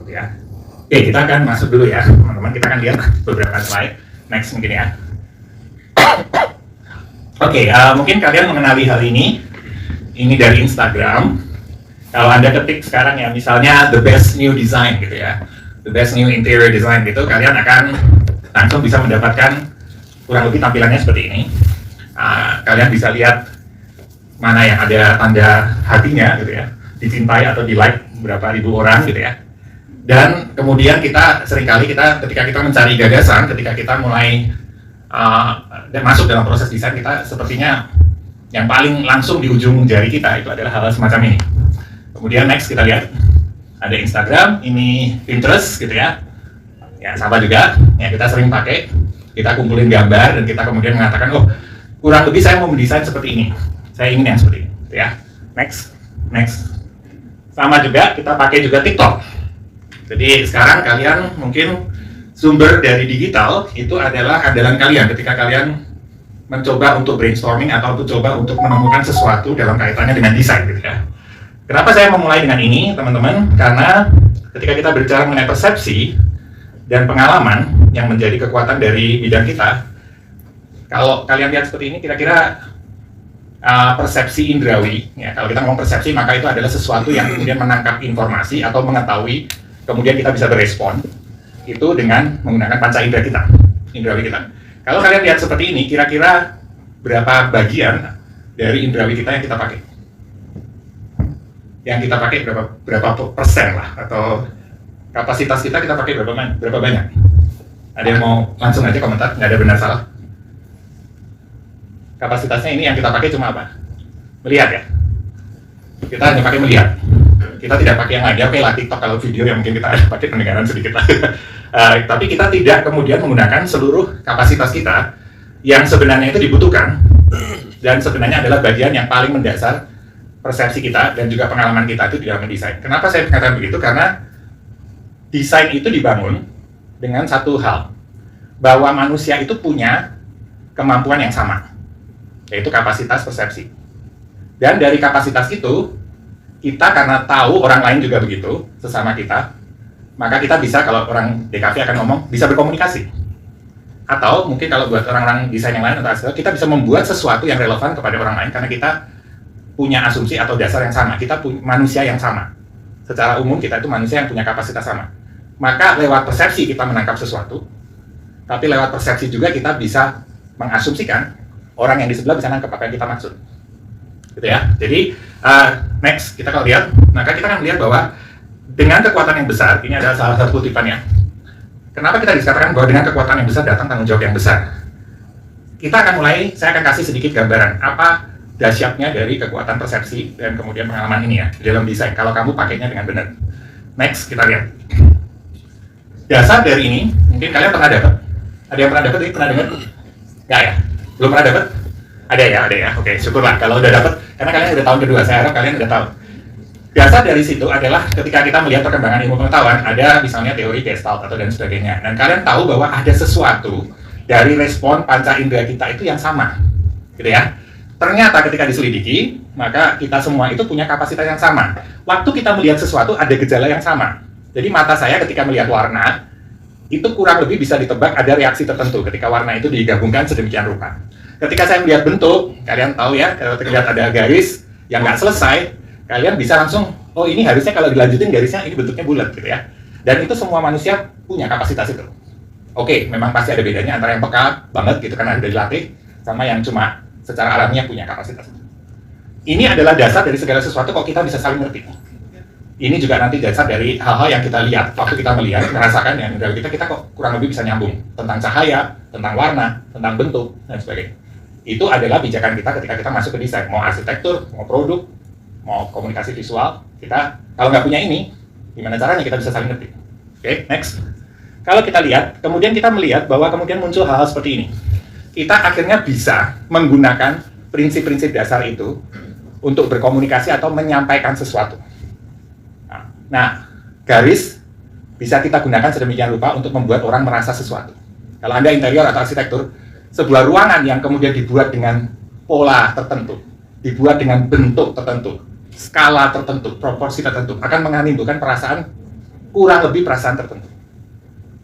gitu ya. Oke, kita akan masuk dulu ya, teman-teman. Kita akan lihat beberapa slide. Next mungkin ya. Oke, mungkin kalian mengenali hal ini. Ini dari Instagram. Kalau Anda ketik sekarang ya, misalnya the best new design gitu ya, the best new interior design gitu, kalian akan langsung bisa mendapatkan kurang lebih tampilannya seperti ini. Kalian bisa lihat mana yang ada tanda hatinya gitu ya, dicintai atau di like berapa ribu orang gitu ya. Dan kemudian kita seringkali ketika kita mencari gagasan, ketika kita mulai dan masuk dalam proses desain, kita sepertinya yang paling langsung di ujung jari kita itu adalah hal semacam ini. Kemudian next kita lihat ada Instagram, ini Pinterest gitu ya. Ya sama juga, ya kita sering pakai, kita kumpulin gambar dan kita kemudian mengatakan, oh kurang lebih saya mau mendesain seperti ini, saya ingin yang seperti ini, gitu ya. Next. Sama juga kita pakai juga TikTok. Jadi sekarang kalian mungkin sumber dari digital itu adalah andalan kalian ketika kalian mencoba untuk brainstorming atau mencoba untuk menemukan sesuatu dalam kaitannya dengan desain gitu ya. Kenapa saya memulai dengan ini teman-teman? Karena ketika kita berbicara mengenai persepsi dan pengalaman yang menjadi kekuatan dari bidang kita, kalau kalian lihat seperti ini, kira-kira persepsi indrawi, ya kalau kita ngomong persepsi maka itu adalah sesuatu yang kemudian menangkap informasi atau mengetahui, kemudian kita bisa berespon itu dengan menggunakan panca indera kita, indrawi kita. Kalau kalian lihat seperti ini, kira-kira berapa bagian dari indrawi kita yang kita pakai? Yang kita pakai berapa persen lah, atau kapasitas kita pakai berapa banyak? Ada yang mau langsung aja komentar, nggak ada benar salah. Kapasitasnya ini yang kita pakai cuma apa? Melihat ya. Kita hanya pakai melihat. Kita tidak pakai yang lain. Ya, oke lah TikTok kalau video yang mungkin kita ada pakai pendengaran sedikit lah. Tapi kita tidak kemudian menggunakan seluruh kapasitas kita yang sebenarnya itu dibutuhkan dan sebenarnya adalah bagian yang paling mendasar persepsi kita dan juga pengalaman kita itu di dalam mendesain. Kenapa saya mengatakan begitu? Karena desain itu dibangun dengan satu hal, bahwa manusia itu punya kemampuan yang sama, yaitu kapasitas persepsi. Dan dari kapasitas itu, kita karena tahu orang lain juga begitu, sesama kita, maka kita bisa, kalau orang DKV akan ngomong, bisa berkomunikasi. Atau mungkin kalau buat orang-orang desain yang lain, kita bisa membuat sesuatu yang relevan kepada orang lain, karena kita punya asumsi atau dasar yang sama, kita punya manusia yang sama. Secara umum kita itu manusia yang punya kapasitas sama. Maka lewat persepsi kita menangkap sesuatu, tapi lewat persepsi juga kita bisa mengasumsikan orang yang di sebelah bisa nangkep apa yang kita maksud. Gitu ya. Jadi next kita kalau lihat, maka kita akan melihat bahwa dengan kekuatan yang besar, ini adalah salah satu kutipannya. Kenapa kita dikatakan bahwa dengan kekuatan yang besar datang tanggung jawab yang besar? Kita akan mulai, saya akan kasih sedikit gambaran apa dahsyatnya dari kekuatan persepsi dan kemudian pengalaman ini ya di dalam desain kalau kamu pakainya dengan benar. Next kita lihat dasar dari ini. Mungkin kalian pernah dapat, ada yang pernah dapat ini, pernah dengar? Nggak ya? Belum pernah dapat? Ada ya. Oke, syukurlah kalau udah dapat, karena kalian udah tahun kedua, saya harap kalian udah tahu. Dasar dari situ adalah ketika kita melihat perkembangan ilmu pengetahuan, ada misalnya teori Gestalt atau dan sebagainya, dan kalian tahu bahwa ada sesuatu dari respon panca indera kita itu yang sama, gitu ya. Ternyata ketika diselidiki, maka kita semua itu punya kapasitas yang sama. Waktu kita melihat sesuatu ada gejala yang sama. Jadi mata saya ketika melihat warna, itu kurang lebih bisa ditebak ada reaksi tertentu ketika warna itu digabungkan sedemikian rupa. Ketika saya melihat bentuk, kalian tahu ya, kalau terlihat ada garis yang nggak selesai, kalian bisa langsung, oh ini harusnya kalau dilanjutin garisnya ini bentuknya bulat gitu ya. Dan itu semua manusia punya kapasitas itu. Oke, memang pasti ada bedanya antara yang peka banget gitu kan, ada dilatih, sama yang cuma secara alamiah punya kapasitas. Ini adalah dasar dari segala sesuatu kok kita bisa saling ngerti. Ini juga nanti dasar dari hal-hal yang kita lihat, waktu kita melihat, merasakan yang dari kita kok kurang lebih bisa nyambung tentang cahaya, tentang warna, tentang bentuk, dan sebagainya. Itu adalah pijakan kita ketika kita masuk ke desain, mau arsitektur, mau produk, mau komunikasi visual. Kita kalau nggak punya ini, gimana caranya kita bisa saling ngerti? Oke, next. Kalau kita lihat, kemudian kita melihat bahwa kemudian muncul hal-hal seperti ini. Kita akhirnya bisa menggunakan prinsip-prinsip dasar itu untuk berkomunikasi atau menyampaikan sesuatu. Nah, garis bisa kita gunakan sedemikian rupa untuk membuat orang merasa sesuatu. Kalau Anda interior atau arsitektur, sebuah ruangan yang kemudian dibuat dengan pola tertentu, dibuat dengan bentuk tertentu, skala tertentu, proporsi tertentu, akan menimbulkan perasaan kurang lebih perasaan tertentu.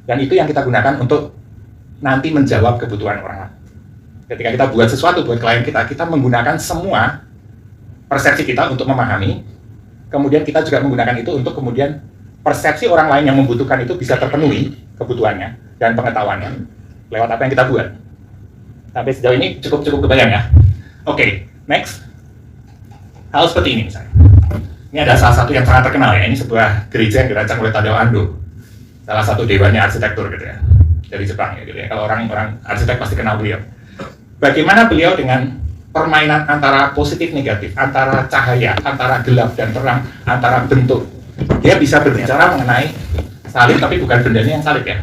Dan itu yang kita gunakan untuk nanti menjawab kebutuhan orang lain. Ketika kita buat sesuatu buat klien kita, kita menggunakan semua persepsi kita untuk memahami, kemudian kita juga menggunakan itu untuk kemudian persepsi orang lain yang membutuhkan itu bisa terpenuhi kebutuhannya dan pengetahuannya lewat apa yang kita buat. Sampai sejauh ini cukup kebayang ya. Oke, next. Hal seperti ini misalnya. Ini ada salah satu yang sangat terkenal ya. Ini sebuah gereja yang dirancang oleh Tadao Ando, salah satu dewanya arsitektur gitu ya, dari Jepang ya gitu ya. Kalau orang arsitek pasti kenal beliau. Bagaimana beliau dengan permainan antara positif negatif, antara cahaya, antara gelap dan terang, antara bentuk. Dia bisa berbicara mengenai salib, tapi bukan bendanya yang salib ya,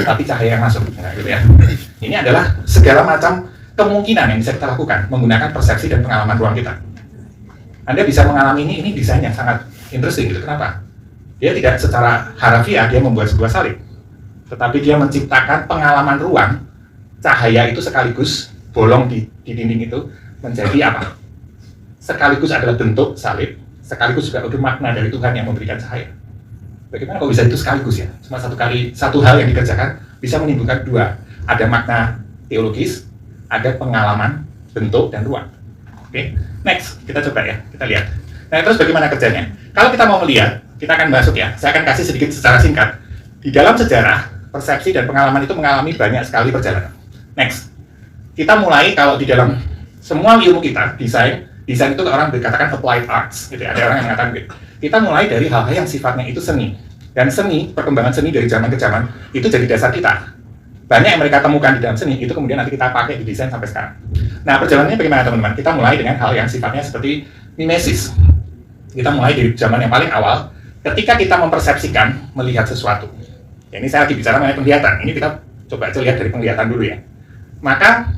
tapi cahaya yang masuk. Nah, gitu ya. Ini adalah segala macam kemungkinan yang bisa kita lakukan menggunakan persepsi dan pengalaman ruang kita. Anda bisa mengalami ini desain yang sangat interesting gitu. Kenapa? Dia tidak secara harafiah dia membuat sebuah salib, tetapi dia menciptakan pengalaman ruang, cahaya itu sekaligus bolong di dinding itu menjadi apa? Sekaligus adalah bentuk salib, sekaligus juga ada makna dari Tuhan yang memberikan cahaya. Bagaimana kalau bisa itu sekaligus ya? Cuma satu hal yang dikerjakan bisa menimbulkan dua. Ada makna teologis, ada pengalaman, bentuk, dan ruang. Oke, next, kita coba ya, kita lihat. Nah, terus bagaimana kerjanya? Kalau kita mau melihat, kita akan masuk ya, saya akan kasih sedikit secara singkat. Di dalam sejarah, persepsi dan pengalaman itu mengalami banyak sekali perjalanan. Next, kita mulai kalau di dalam semua ilmu kita, desain itu orang berkatakan applied arts, gitu ya. Ada orang yang mengatakan gitu. Kita mulai dari hal-hal yang sifatnya itu seni. Dan seni, perkembangan seni dari zaman ke zaman, itu jadi dasar kita. Banyak yang mereka temukan di dalam seni, itu kemudian nanti kita pakai di desain sampai sekarang. Nah, perjalanannya bagaimana teman-teman? Kita mulai dengan hal yang sifatnya seperti mimesis. Kita mulai dari zaman yang paling awal, ketika kita mempersepsikan, melihat sesuatu. Ya, ini saya lagi bicara mengenai penglihatan. Ini kita coba aja lihat dari penglihatan dulu ya. Maka,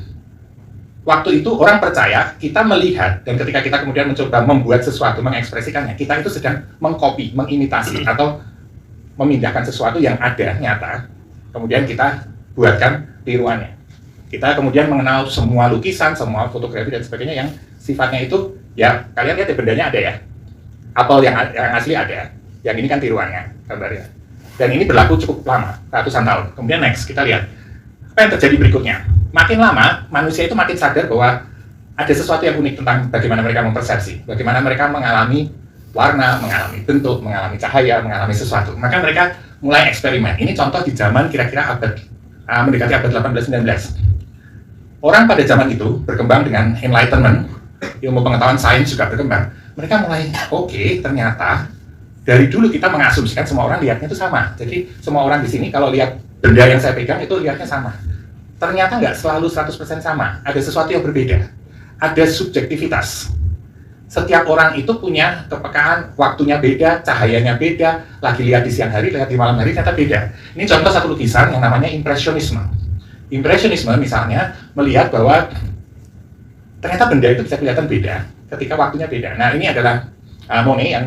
waktu itu orang percaya, kita melihat, dan ketika kita kemudian mencoba membuat sesuatu, mengekspresikannya, kita itu sedang mengcopy, mengimitasi, atau memindahkan sesuatu yang ada, nyata, kemudian kita buatkan tiruannya. Kita kemudian mengenal semua lukisan, semua fotografi dan sebagainya yang sifatnya itu, ya kalian lihat ya bendanya ada ya. Apel yang asli ada, yang ini kan tiruannya, gambarnya. Dan ini berlaku cukup lama, ratusan tahun. Kemudian next, kita lihat apa yang terjadi berikutnya. Makin lama, manusia itu makin sadar bahwa ada sesuatu yang unik tentang bagaimana mereka mempersepsi, bagaimana mereka mengalami warna, mengalami bentuk, mengalami cahaya, mengalami sesuatu. Maka mereka mulai eksperimen. Ini contoh di zaman kira-kira mendekati abad 18-19. Orang pada zaman itu berkembang dengan enlightenment, ilmu pengetahuan sains juga berkembang. Mereka mulai, oke, ternyata dari dulu kita mengasumsikan semua orang lihatnya itu sama. Jadi semua orang di sini kalau lihat benda yang saya pegang itu lihatnya sama. Ternyata nggak selalu 100% sama. Ada sesuatu yang berbeda. Ada subjektivitas. Setiap orang itu punya kepekaan, waktunya beda, cahayanya beda, lagi lihat di siang hari, lihat di malam hari, ternyata beda. Ini contoh satu lukisan yang namanya impresionisme. Impresionisme misalnya melihat bahwa ternyata benda itu bisa kelihatan beda ketika waktunya beda. Nah, ini adalah Monet yang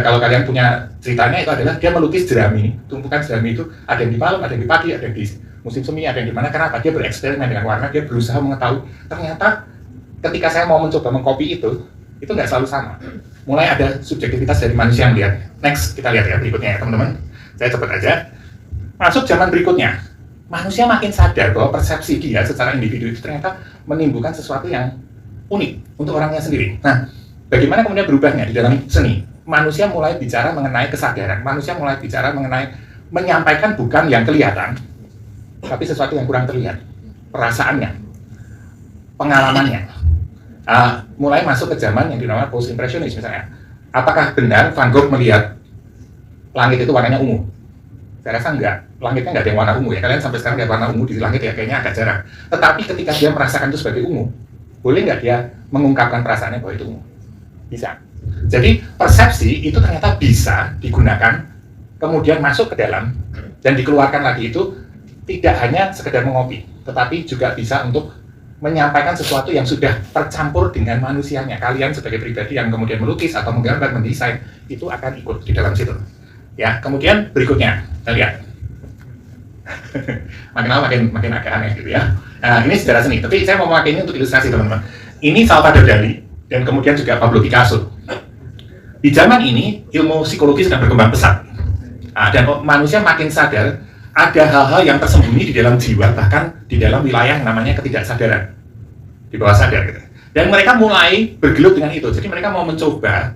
kalau kalian punya ceritanya itu adalah dia melukis jerami, tumpukan jerami itu ada yang di malam, ada yang di pagi, ada yang di musim semi, ada yang di mana. Kenapa? Dia bereksperimen dengan warna, dia berusaha mengetahui. Ternyata ketika saya mau mencoba mengcopy itu nggak selalu sama. Mulai ada subjektivitas dari manusia yang lihat. Next, kita lihat ya berikutnya ya teman-teman. Saya cepat aja. Masuk zaman berikutnya, manusia makin sadar bahwa persepsi dia secara individu itu ternyata menimbulkan sesuatu yang unik untuk orangnya sendiri. Nah, bagaimana kemudian berubahnya di dalam seni? Manusia mulai bicara mengenai kesadaran. Manusia mulai bicara mengenai menyampaikan bukan yang kelihatan, tapi sesuatu yang kurang terlihat. Perasaannya, pengalamannya. Mulai masuk ke zaman yang dinamakan post-impressionis misalnya. Apakah benar Van Gogh melihat langit itu warnanya ungu? Saya rasa enggak. Langitnya enggak ada yang warna ungu ya. Kalian sampai sekarang lihat warna ungu di langit ya, kayaknya agak jarang. Tetapi ketika dia merasakan itu sebagai ungu, boleh nggak dia mengungkapkan perasaannya bahwa itu ungu? Bisa. Jadi persepsi itu ternyata bisa digunakan, kemudian masuk ke dalam, dan dikeluarkan lagi itu tidak hanya sekedar mengopi, tetapi juga bisa untuk menyampaikan sesuatu yang sudah tercampur dengan manusianya. Kalian sebagai pribadi yang kemudian melukis atau menggambar, mendesain, itu akan ikut di dalam situ. Ya, kemudian berikutnya, kita lihat. Makin lama makin agak aneh gitu ya. Nah, ini sejarah seni, tapi saya mau memakai ini untuk ilustrasi teman-teman. Ini Salvador Dali, dan kemudian juga Pablo Picasso. Di zaman ini, ilmu psikologi sedang berkembang pesat. Dan manusia makin sadar ada hal-hal yang tersembunyi di dalam jiwa, bahkan di dalam wilayah yang namanya ketidaksadaran, di bawah sadar gitu. Dan mereka mulai bergelut dengan itu. Jadi mereka mau mencoba.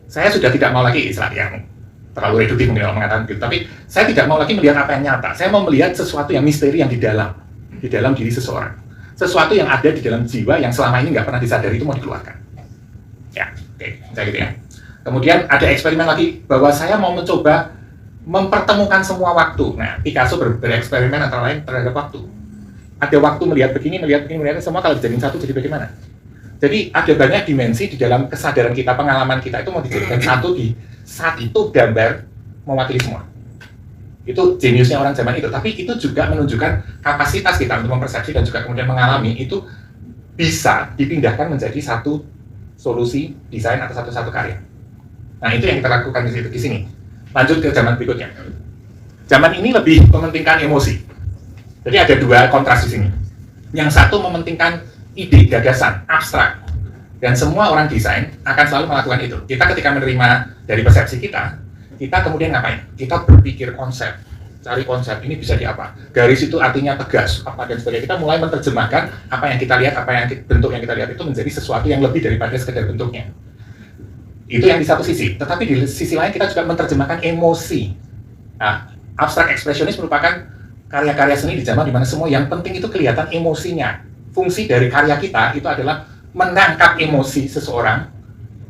Saya sudah tidak mau lagi istilah yang terlalu reduktif mungkin kalau mengatakan begitu, tapi saya tidak mau lagi melihat apa yang nyata. Saya mau melihat sesuatu yang misteri yang di dalam diri seseorang, sesuatu yang ada di dalam jiwa yang selama ini nggak pernah disadari itu mau dikeluarkan. Ya, oke, kayak gitu ya. Kemudian ada eksperimen lagi bahwa saya mau mencoba mempertemukan semua waktu. Nah, Picasso bereksperimen antara lain terhadap waktu. Ada waktu melihat begini, semua kalau dijadiin satu jadi bagaimana? Jadi ada banyak dimensi di dalam kesadaran kita, pengalaman kita itu mau dijadikan satu di saat itu gambar mewakili semua. Itu jeniusnya orang zaman itu. Tapi itu juga menunjukkan kapasitas kita untuk mempersepsi dan juga kemudian mengalami itu bisa dipindahkan menjadi satu solusi desain atau satu karya. Nah, itu yang kita lakukan di sini. Lanjut ke zaman berikutnya. Zaman ini lebih mementingkan emosi. Jadi ada dua kontras di sini. Yang satu mementingkan ide, gagasan, abstrak. Dan semua orang desain akan selalu melakukan itu. Kita ketika menerima dari persepsi kita kemudian ngapain? Kita berpikir konsep, cari konsep, ini bisa di apa? Garis itu artinya tegas, apa dan sebagainya. Kita mulai menerjemahkan apa yang kita lihat, bentuk yang kita lihat itu menjadi sesuatu yang lebih daripada sekedar bentuknya. Itu yang di satu sisi, tetapi di sisi lain kita juga menerjemahkan emosi. Nah, abstrak ekspresionis merupakan karya-karya seni di zaman dimana semua yang penting itu kelihatan emosinya. Fungsi dari karya kita itu adalah menangkap emosi seseorang,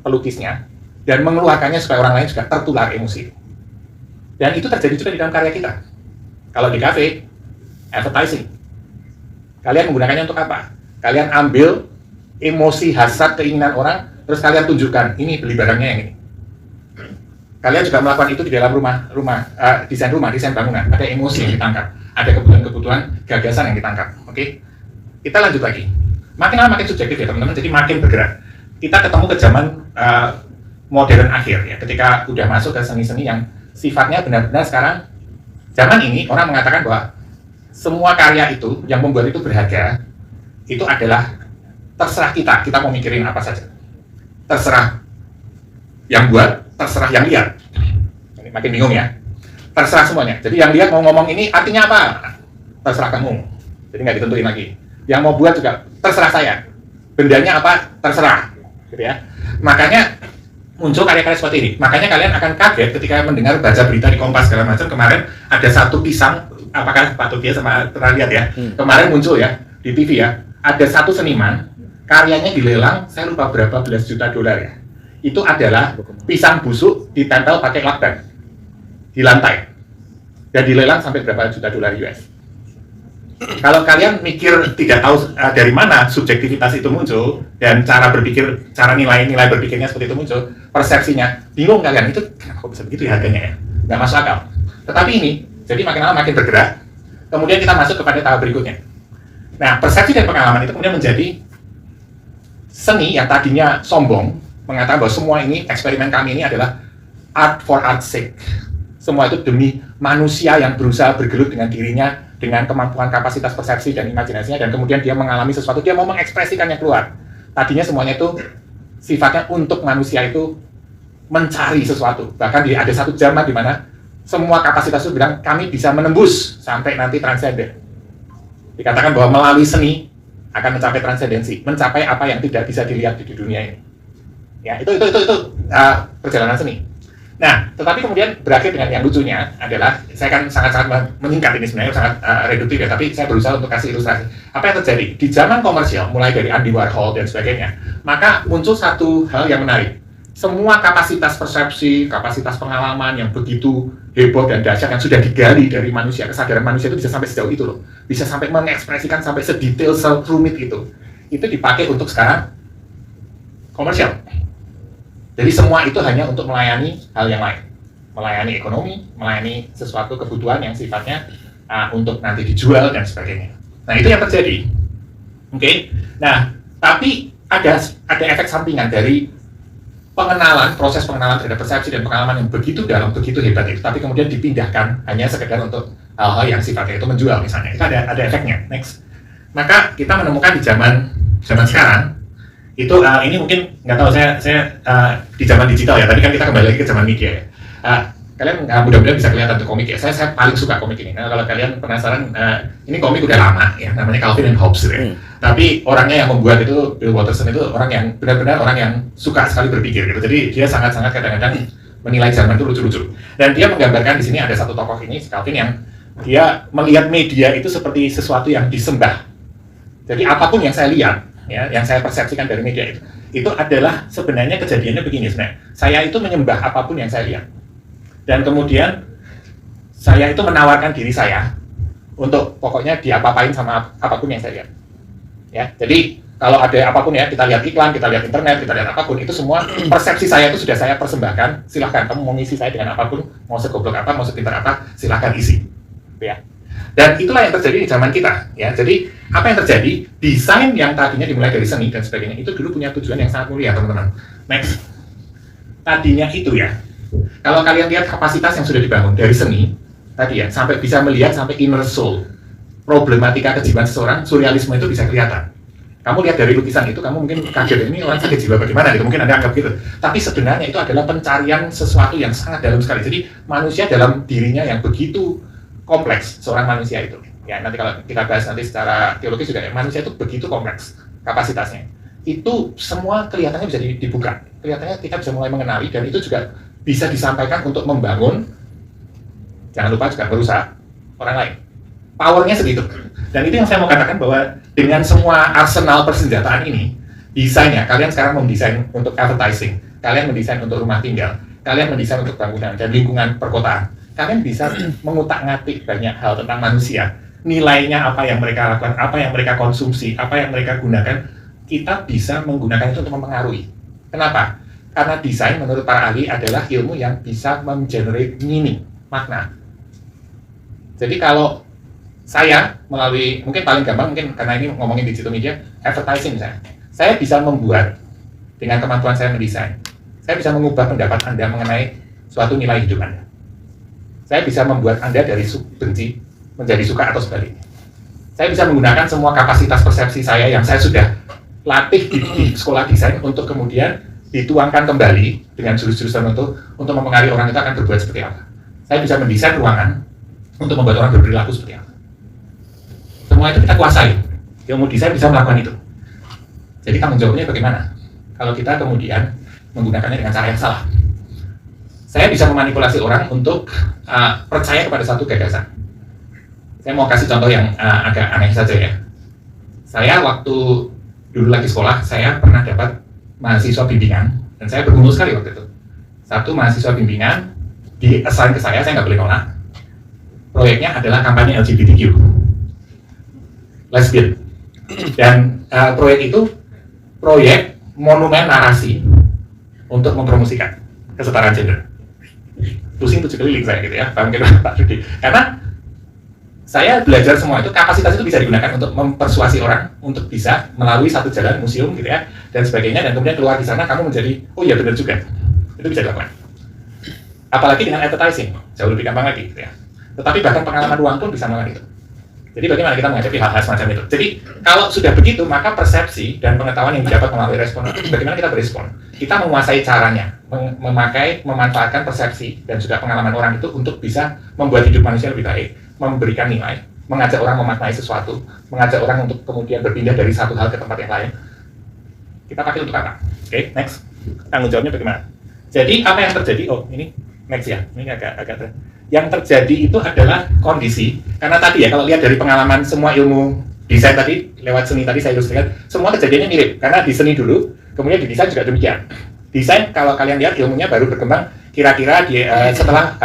pelukisnya, dan mengeluarkannya supaya orang lain juga tertular emosi. Dan itu terjadi juga di dalam karya kita. Kalau di kafe, advertising. Kalian menggunakannya untuk apa? Kalian ambil emosi, hasrat, keinginan orang, terus kalian tunjukkan, ini beli barangnya yang ini. Kalian juga melakukan itu di dalam desain bangunan. Ada emosi yang ditangkap, ada kebutuhan-kebutuhan, gagasan yang ditangkap. Oke? Kita lanjut lagi. Makin lama makin subjektif ya teman-teman, jadi makin bergerak. Kita ketemu ke zaman modern akhir ya, ketika udah masuk ke seni-seni yang sifatnya benar-benar sekarang, zaman ini orang mengatakan bahwa semua karya itu, yang membuat itu berharga, itu adalah terserah kita mau mikirin apa saja. Terserah yang buat, terserah yang lihat. Ini makin bingung ya. Terserah semuanya. Jadi yang lihat mau ngomong ini artinya apa? Terserah kamu. Jadi nggak ditentuin lagi. Yang mau buat juga terserah saya. Bendanya apa? Terserah. Gitu ya. Makanya muncul karya-karya seperti ini. Makanya kalian akan kaget ketika mendengar baca berita di Kompas segala macam. Kemarin ada satu pisang, apakah Pak Tokia sama pernah lihat ya? Kemarin muncul ya di TV ya. Ada satu seniman, karyanya dilelang, saya lupa berapa belas juta dolar ya. Itu adalah pisang busuk ditempel pakai lakban di lantai. Dan dilelang sampai berapa juta dolar US. Kalau kalian mikir tidak tahu dari mana subjektivitas itu muncul dan cara nilai berpikirnya seperti itu muncul, persepsinya bingung kalian, itu kenapa kok bisa begitu ya harganya ya? Nggak masuk akal. Tetapi ini, jadi makin lama makin bergerak, kemudian kita masuk kepada tahap berikutnya. Nah, persepsi dan pengalaman itu kemudian menjadi seni yang tadinya sombong, mengatakan bahwa semua ini, eksperimen kami ini adalah art for art's sake. Semua itu demi manusia yang berusaha bergelut dengan dirinya, dengan kemampuan kapasitas persepsi dan imajinasinya, dan kemudian dia mengalami sesuatu, dia mau mengekspresikannya keluar. Tadinya semuanya itu sifatnya untuk manusia itu mencari sesuatu. Bahkan ada satu zaman di mana semua kapasitas itu bilang kami bisa menembus sampai nanti transenden. Dikatakan bahwa melalui seni akan mencapai transendensi, mencapai apa yang tidak bisa dilihat di dunia ini. Ya, itu perjalanan seni. Nah, tetapi kemudian berakhir dengan yang lucunya adalah, saya kan sangat-sangat menyingkat ini sebenarnya, sangat reduktif ya, tapi saya berusaha untuk kasih ilustrasi. Apa yang terjadi? Di zaman komersial, mulai dari Andy Warhol dan sebagainya, maka muncul satu hal yang menarik. Semua kapasitas persepsi, kapasitas pengalaman yang begitu heboh dan dahsyat yang sudah digali dari manusia, kesadaran manusia itu bisa sampai sejauh itu loh. Bisa sampai mengekspresikan sampai sedetail, serumit itu. Itu dipakai untuk sekarang komersial. Jadi semua itu hanya untuk melayani hal yang lain, melayani ekonomi, melayani sesuatu kebutuhan yang sifatnya untuk nanti dijual dan sebagainya. Nah, itu yang terjadi. Oke. Nah, tapi ada efek sampingan dari proses pengenalan terhadap persepsi dan pengalaman yang begitu dalam, begitu hebat itu, tapi kemudian dipindahkan hanya sekedar untuk hal-hal yang sifatnya itu menjual misalnya. Itu ada efeknya. Next. Maka kita menemukan di zaman sekarang itu ini mungkin nggak tahu, saya di zaman digital ya, tadi kan kita kembali lagi ke zaman media ya. Kalian mudah-mudahan bisa kelihatan tuh komik ya. Saya paling suka komik ini. Nah, kalau kalian penasaran, ini komik udah lama ya, namanya Calvin and Hobbes ya. Tapi orangnya yang membuat itu, Bill Watterson itu orang yang benar-benar orang yang suka sekali berpikir gitu. Jadi dia sangat-sangat kadang-kadang menilai zaman itu lucu-lucu. Dan dia menggambarkan di sini ada satu tokoh ini, Calvin, yang dia melihat media itu seperti sesuatu yang disembah. Jadi apapun yang saya lihat, ya, yang saya persepsikan dari media itu adalah sebenarnya kejadiannya begini sebenarnya. Saya itu menyembah apapun yang saya lihat. Dan kemudian saya itu menawarkan diri saya untuk pokoknya diapa-apain sama apapun yang saya lihat. Ya, jadi kalau ada apapun ya, kita lihat iklan, kita lihat internet, kita lihat apapun, itu semua persepsi saya itu sudah saya persembahkan. Silahkan kamu mau ngisi saya dengan apapun, mau segoblok apa, mau sepintar apa, silahkan isi. Ya. Dan itulah yang terjadi di zaman kita. Ya, jadi apa yang terjadi? Desain yang tadinya dimulai dari seni dan sebagainya itu dulu punya tujuan yang sangat mulia, teman-teman. Next. Tadinya itu ya. Kalau kalian lihat kapasitas yang sudah dibangun dari seni tadi ya, sampai bisa melihat sampai inner soul, problematika kejiwaan seseorang, surrealisme itu bisa kelihatan. Kamu lihat dari lukisan itu, kamu mungkin kaget, ini orang sakit jiwa bagaimana gitu, mungkin Anda anggap gitu. Tapi sebenarnya itu adalah pencarian sesuatu yang sangat dalam sekali. Jadi manusia dalam dirinya yang begitu kompleks, seorang manusia itu. Ya, nanti kalau kita bahas nanti secara teologis juga ya, manusia itu begitu kompleks kapasitasnya. Itu semua kelihatannya bisa dibuka. Kelihatannya kita bisa mulai mengenali, dan itu juga bisa disampaikan untuk membangun, jangan lupa juga merusak orang lain. Powernya segitu. Dan itu yang saya mau katakan, bahwa dengan semua arsenal persenjataan ini, desainnya, kalian sekarang mendesain untuk advertising, kalian mendesain untuk rumah tinggal, kalian mendesain untuk bangunan dan lingkungan perkotaan, kalian bisa mengutak-ngatik banyak hal tentang manusia, nilainya apa yang mereka lakukan, apa yang mereka konsumsi, apa yang mereka gunakan, kita bisa menggunakan itu untuk mempengaruhi. Kenapa? Karena desain menurut para ahli adalah ilmu yang bisa mengenerate meaning, makna. Jadi kalau saya melalui, mungkin paling gampang, mungkin karena ini ngomongin digital media, advertising saya bisa membuat, dengan kemampuan saya mendesain, saya bisa mengubah pendapat Anda mengenai suatu nilai hidup Anda. Saya bisa membuat Anda dari benci menjadi suka atau sebaliknya. Saya bisa menggunakan semua kapasitas persepsi saya yang saya sudah latih di sekolah desain untuk kemudian dituangkan kembali dengan jurus-jurus tertentu untuk mempengaruhi orang itu akan berbuat seperti apa. Saya bisa mendesain ruangan untuk membuat orang berperilaku seperti apa. Semua itu kita kuasai. Ilmu desain bisa melakukan itu. Jadi tanggung jawabnya bagaimana? Kalau kita kemudian menggunakannya dengan cara yang salah. Saya bisa memanipulasi orang untuk percaya kepada satu gagasan. Saya mau kasih contoh yang agak aneh saja ya. Saya waktu dulu lagi sekolah, saya pernah dapat mahasiswa bimbingan, dan saya bergumul sekali waktu itu. Satu mahasiswa bimbingan di-assign ke saya nggak boleh nolak. Proyeknya adalah kampanye LGBTQ, lesbian. Dan proyek itu proyek monumen narasi untuk mempromosikan kesetaraan gender. Pusing 7 keliling saya gitu ya, mungkin Pak Rudi. Karena saya belajar semua itu, kapasitas itu bisa digunakan untuk mempersuasi orang untuk bisa melalui satu jalan museum gitu ya, dan sebagainya, dan kemudian keluar di sana kamu menjadi, oh iya benar juga, itu bisa dilakukan. Apalagi dengan advertising, jauh lebih gampang lagi gitu ya. Tetapi bahkan pengalaman ruang pun bisa melakukan itu. Jadi bagaimana kita menghadapi hal-hal semacam itu. Jadi kalau sudah begitu, maka persepsi dan pengetahuan yang didapat melalui respon, bagaimana kita berespon. Kita menguasai caranya, memanfaatkan persepsi dan juga pengalaman orang itu untuk bisa membuat hidup manusia lebih baik, memberikan nilai, mengajak orang memaknai sesuatu, mengajak orang untuk kemudian berpindah dari satu hal ke tempat yang lain. Kita pakai untuk apa? Oke, next. Tanggung jawabnya bagaimana? Jadi apa yang terjadi? Oh, ini next ya. Ini agak yang terjadi itu adalah kondisi, karena tadi ya, kalau lihat dari pengalaman semua ilmu desain tadi, lewat seni tadi saya ilustrasikan, semua kejadiannya mirip, karena di seni dulu, kemudian di desain juga demikian. Desain, kalau kalian lihat, ilmunya baru berkembang kira-kira setelah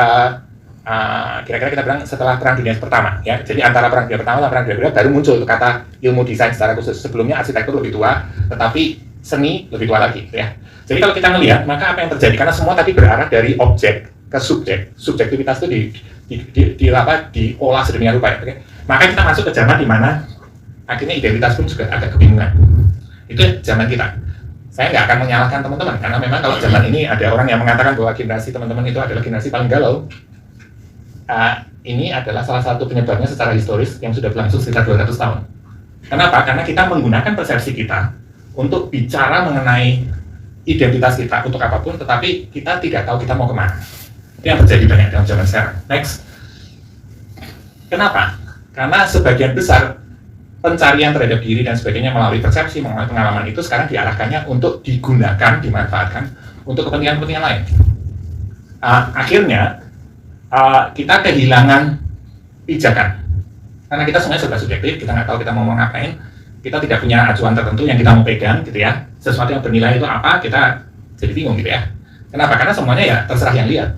kira-kira kita bilang setelah Perang Dunia Pertama ya. Jadi antara Perang Dunia Pertama dan Perang Dunia Kedua baru muncul kata ilmu desain secara khusus. Sebelumnya arsitektur lebih tua, tetapi seni lebih tua lagi ya. Jadi kalau kita melihat, maka apa yang terjadi, karena semua tadi berarah dari objek ke subjek. Subjektivitas itu diolah sedemikian rupa ya. Okay? Maka kita masuk ke zaman di mana akhirnya identitas pun juga agak kebingungan. Itu zaman kita. Saya nggak akan menyalahkan teman-teman, karena memang kalau zaman ini ada orang yang mengatakan bahwa generasi teman-teman itu adalah generasi paling galau. Ini adalah salah satu penyebabnya secara historis yang sudah berlangsung sekitar 200 tahun. Kenapa? Karena kita menggunakan persepsi kita untuk bicara mengenai identitas kita untuk apapun, tetapi kita tidak tahu kita mau kemana. Itu yang terjadi banyak dalam zaman sekarang. Next. Kenapa? Karena sebagian besar pencarian terhadap diri dan sebagainya melalui persepsi, melalui pengalaman itu sekarang diarahkannya untuk digunakan, dimanfaatkan untuk kepentingan-kepentingan lain. Akhirnya kita kehilangan pijakan. Karena kita semuanya serba subjektif, kita nggak tahu kita mau ngapain, kita tidak punya acuan tertentu yang kita mau pegang, gitu ya. Sesuatu yang bernilai itu apa, kita jadi bingung, gitu ya. Kenapa? Karena semuanya ya terserah yang lihat.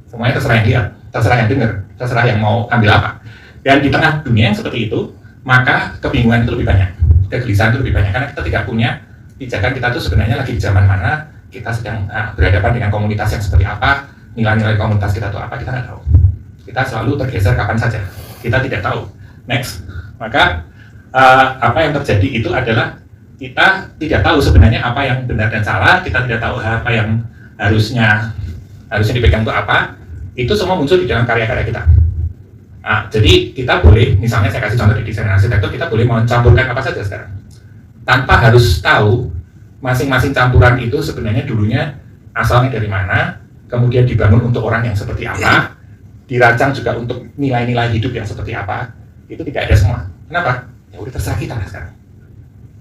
Semuanya terserah yang lihat, terserah yang dengar, terserah yang mau ambil apa. Dan di tengah dunia yang seperti itu, maka kebingungan itu lebih banyak, kegelisahan itu lebih banyak, karena kita tidak punya pijakan kita tuh sebenarnya lagi di zaman mana, kita sedang berhadapan dengan komunitas yang seperti apa, nilai-nilai komunitas kita tuh apa, kita nggak tahu. Kita selalu tergeser kapan saja, kita tidak tahu. Next, maka apa yang terjadi itu adalah kita tidak tahu sebenarnya apa yang benar dan salah, kita tidak tahu apa yang harusnya dipegang untuk apa. Itu semua muncul di dalam karya-karya kita. Jadi kita boleh, misalnya saya kasih contoh di desain arsitektur, kita boleh mencampurkan apa saja sekarang, tanpa harus tahu masing-masing campuran itu sebenarnya dulunya asalnya dari mana, kemudian dibangun untuk orang yang seperti apa, dirancang juga untuk nilai-nilai hidup yang seperti apa. Itu tidak ada semua. Kenapa? Ya udah terserah kita lah sekarang.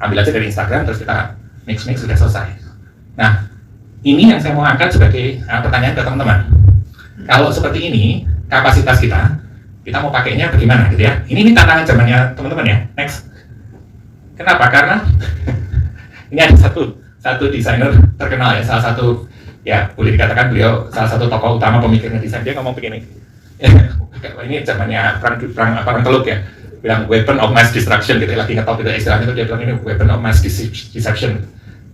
Ambil aja dari Instagram, terus kita mix sudah selesai. Nah, ini yang saya mau angkat sebagai pertanyaan ke teman-teman. Kalau seperti ini, kapasitas kita mau pakainya bagaimana gitu ya. Ini tantangan zamannya teman-teman ya. Next. Kenapa? Karena ini ada satu desainer terkenal ya, salah satu, ya boleh dikatakan beliau salah satu tokoh utama pemikirnya desain. Dia ngomong begini. Ini zamannya perang teluk ya. Bilang weapon of mass destruction gitu, lagi ngetop itu istilahnya itu, dia bilang ini weapon of mass deception.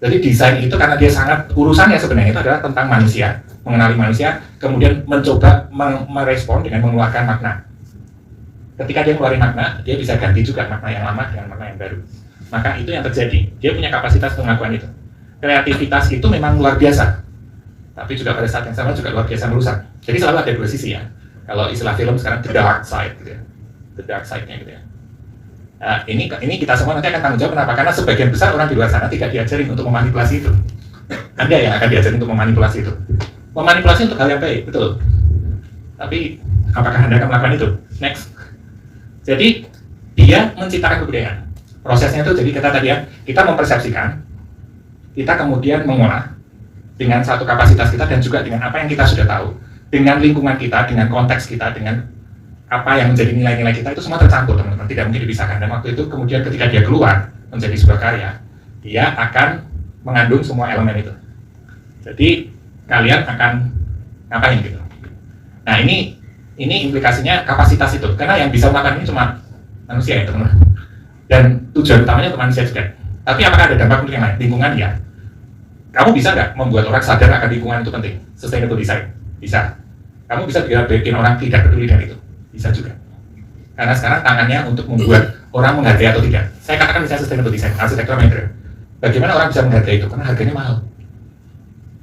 Jadi desain itu karena dia sangat, urusannya sebenarnya itu adalah tentang manusia, mengenali manusia, kemudian mencoba merespon dengan mengeluarkan makna. Ketika dia mengeluarkan makna, dia bisa ganti juga makna yang lama dengan makna yang baru. Maka itu yang terjadi, dia punya kapasitas untuk melakukan itu. Kreativitas itu memang luar biasa, tapi juga pada saat yang sama juga luar biasa merusak. Jadi selalu ada dua sisi ya. Kalau istilah film sekarang the dark side gitu ya. The dark side-nya gitu ya. Ini kita semua nanti akan tanggung jawab. Kenapa? Karena sebagian besar orang di luar sana tidak diajarin untuk memanipulasi itu. Anda yang akan diajarin untuk memanipulasi itu. Memanipulasi untuk hal yang baik, betul. Tapi apakah Anda akan melakukan itu? Next. Jadi dia menciptakan kebudayaan. Prosesnya itu jadi kita mempersepsikan, kita kemudian mengolah dengan satu kapasitas kita dan juga dengan apa yang kita sudah tahu, dengan lingkungan kita, dengan konteks kita, dengan apa yang menjadi nilai-nilai kita, itu semua tercampur teman-teman, tidak mungkin dipisahkan. Dan waktu itu kemudian ketika dia keluar menjadi sebuah karya, dia akan mengandung semua elemen itu. Jadi kalian akan ngapain gitu. Nah ini implikasinya kapasitas itu, karena yang bisa melakukan ini cuma manusia ya teman-teman. Dan tujuan utamanya untuk manusia juga. Tapi apakah ada dampak untuk yang lain? Lingkungan ya. Kamu bisa nggak membuat orang sadar akan lingkungan itu penting? Sustainable design? Bisa. Kamu bisa bikin orang tidak peduli dengan itu? Bisa juga. Karena sekarang tangannya untuk membuat orang menghargai atau tidak. Saya katakan misalnya sustainable design, arsitektur mainstream. Bagaimana orang bisa menghargai itu? Karena harganya mahal.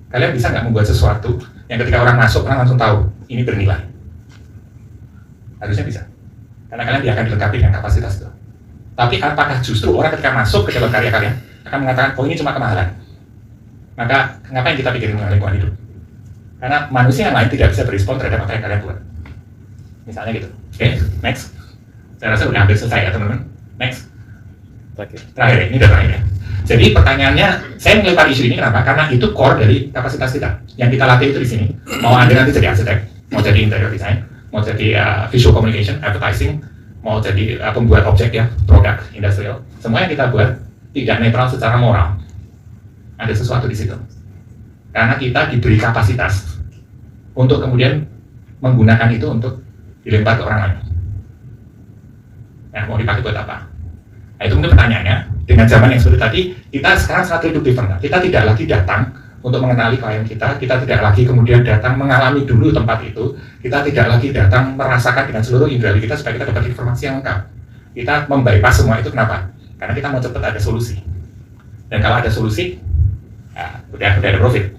Kalian bisa nggak membuat sesuatu yang ketika orang masuk, orang langsung tahu ini bernilai? Harusnya bisa. Karena kalian dia akan dilengkapi dengan kapasitas itu. Tapi apakah justru orang ketika masuk ke dalam karya kalian akan mengatakan, oh ini cuma kemahalan? Maka ngapain kita pikirin mengenai lingkungan hidup? Karena manusia yang lain tidak bisa berespon terhadap apa yang kalian buat. Misalnya gitu. Oke, next. Saya rasa udah hampir selesai ya teman-teman. Next. Terakhir, ini udah terakhir ya. Jadi pertanyaannya, saya melempar isu ini kenapa? Karena itu core dari kapasitas kita. Yang kita latih itu di sini. Mau Anda nanti jadi arsitek, mau jadi interior design, mau jadi visual communication, advertising, mau jadi pembuat objek ya, produk industrial. Semua yang kita buat tidak netral secara moral. Ada sesuatu di situ. Karena kita diberi kapasitas untuk kemudian menggunakan itu untuk dilempar ke orang lain. Nah, mau dipakai buat apa? Nah, itu mungkin pertanyaannya. Dengan zaman yang seperti tadi, kita sekarang sangat hidup different. Kita tidak lagi datang untuk mengenali klien kita tidak lagi kemudian datang mengalami dulu tempat itu, kita tidak lagi datang merasakan dengan seluruh indera kita supaya kita dapat informasi yang lengkap. Kita membypass semua itu, kenapa? Karena kita mau cepat ada solusi. Dan kalau ada solusi, ya, udah ada profit.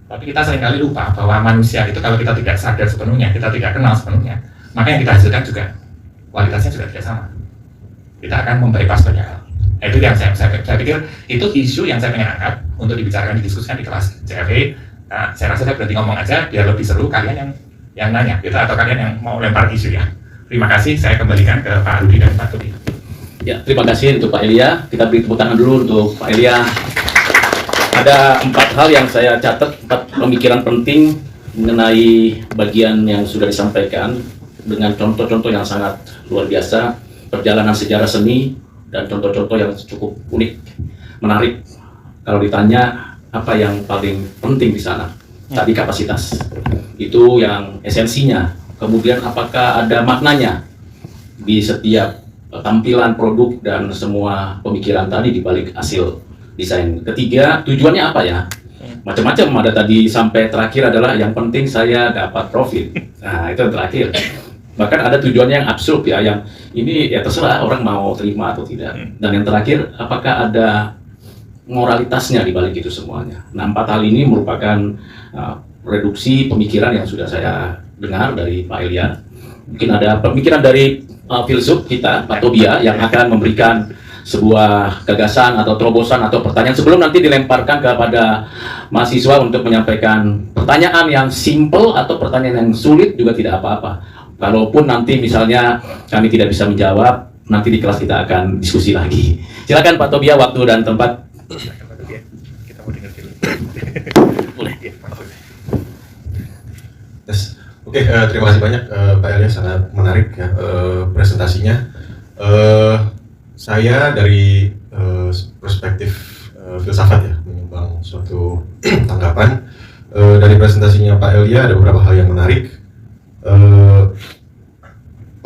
Tapi kita seringkali lupa bahwa manusia itu kalau kita tidak sadar sepenuhnya, kita tidak kenal sepenuhnya, maka yang kita hasilkan juga kualitasnya sudah tidak sama. Kita akan membypass banyak hal. Nah, itu yang saya pikir itu isu yang saya pengen angkat untuk dibicarakan, didiskusikan di kelas CFA Nah, saya rasa saya berhenti ngomong aja biar lebih seru kalian yang nanya gitu, atau kalian yang mau lempar isu ya. Terima kasih, saya kembalikan ke Pak Rudi dan Pak Tobi. Ya, terima kasih untuk Pak Elia. Kita beri tepuk tangan dulu untuk Pak Elia. Ada 4 hal yang saya catat, 4 pemikiran penting mengenai bagian yang sudah disampaikan dengan contoh-contoh yang sangat luar biasa, perjalanan sejarah seni, dan contoh-contoh yang cukup unik, menarik. Kalau ditanya apa yang paling penting di sana, tadi kapasitas itu yang esensinya. Kemudian apakah ada maknanya di setiap tampilan produk dan semua pemikiran tadi di balik hasil desain. Ketiga, tujuannya apa ya? Macam-macam ada tadi, sampai terakhir adalah yang penting saya dapat profit. Nah, itu yang terakhir. Bahkan ada tujuannya yang absurd ya, yang ini ya terserah orang mau terima atau tidak. Dan yang terakhir, apakah ada moralitasnya di balik itu semuanya. Nah, 4 hal ini merupakan reduksi pemikiran yang sudah saya dengar dari Pak Elia. Mungkin ada pemikiran dari filsuf kita, Pak Tobia, yang akan memberikan sebuah gagasan atau terobosan atau pertanyaan sebelum nanti dilemparkan kepada mahasiswa untuk menyampaikan pertanyaan yang simple atau pertanyaan yang sulit juga tidak apa-apa. Kalaupun nanti misalnya kami tidak bisa menjawab, nanti di kelas kita akan diskusi lagi. Silakan Pak Tobia, waktu dan tempat. Kita mau dengar dulu. Boleh. Yes. Oke, terima kasih banyak Pak Elia, sangat menarik ya presentasinya. Saya dari perspektif filsafat ya, menyumbang suatu tanggapan. Dari presentasinya Pak Elia ada beberapa hal yang menarik.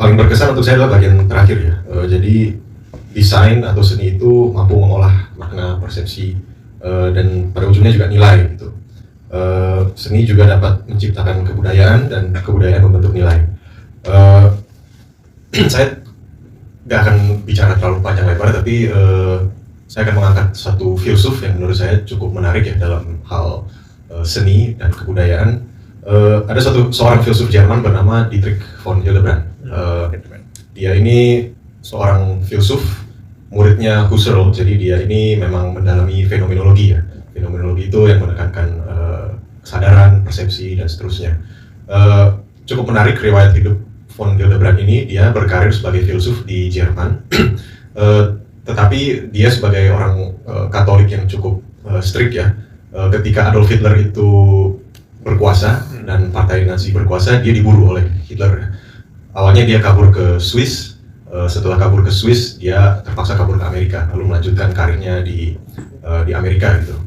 Paling berkesan untuk saya adalah bagian terakhir ya. Jadi desain atau seni itu mampu mengolah makna, persepsi, dan pada ujungnya juga nilai gitu. Seni juga dapat menciptakan kebudayaan dan kebudayaan membentuk nilai. Saya nggak akan bicara terlalu panjang lebar, tapi saya akan mengangkat satu filsuf yang menurut saya cukup menarik ya dalam hal seni dan kebudayaan. Ada seorang filsuf Jerman bernama Dietrich von Hildebrand. Dia ini seorang filsuf, muridnya Husserl, jadi dia ini memang mendalami fenomenologi ya. Fenomenologi itu yang menekankan kesadaran, persepsi, dan seterusnya. Cukup menarik riwayat hidup von Hildebrand ini. Dia berkarir sebagai filsuf di Jerman, tetapi dia sebagai orang Katolik yang cukup strict ya. Ketika Adolf Hitler itu berkuasa dan partai Nazi berkuasa, dia diburu oleh Hitler. Awalnya dia kabur ke Swiss. Setelah kabur ke Swiss, dia terpaksa kabur ke Amerika, lalu melanjutkan karirnya di Amerika gitu.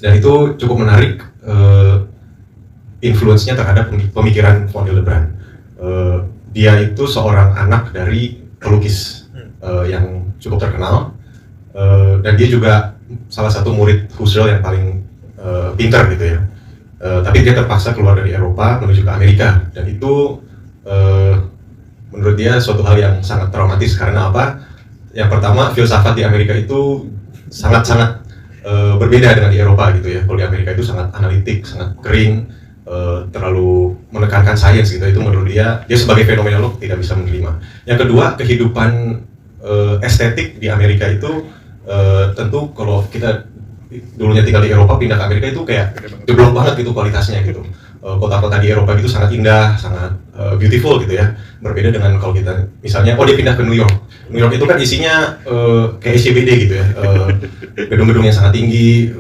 Dan itu cukup menarik influence-nya terhadap pemikiran von Hildebrand. Dia itu seorang anak dari pelukis yang cukup terkenal, dan dia juga salah satu murid Husserl yang paling pintar gitu ya. Tapi dia terpaksa keluar dari Eropa menuju ke Amerika, dan itu menurut dia suatu hal yang sangat traumatis. Karena apa? Yang pertama, filsafat di Amerika itu sangat-sangat berbeda dengan di Eropa gitu ya. Kalau di Amerika itu sangat analitik, sangat kering, terlalu menekankan sains gitu. Itu menurut dia sebagai fenomenolog tidak bisa menerima. Yang kedua, kehidupan estetik di Amerika itu tentu kalau kita dulunya tinggal di Eropa, pindah ke Amerika itu kayak jeblok banget gitu kualitasnya gitu. Kota-kota di Eropa itu sangat indah, sangat beautiful gitu ya. Berbeda dengan kalau kita misalnya, dia pindah ke New York. New York itu kan isinya kayak SCBD gitu ya, gedung-gedung yang sangat tinggi,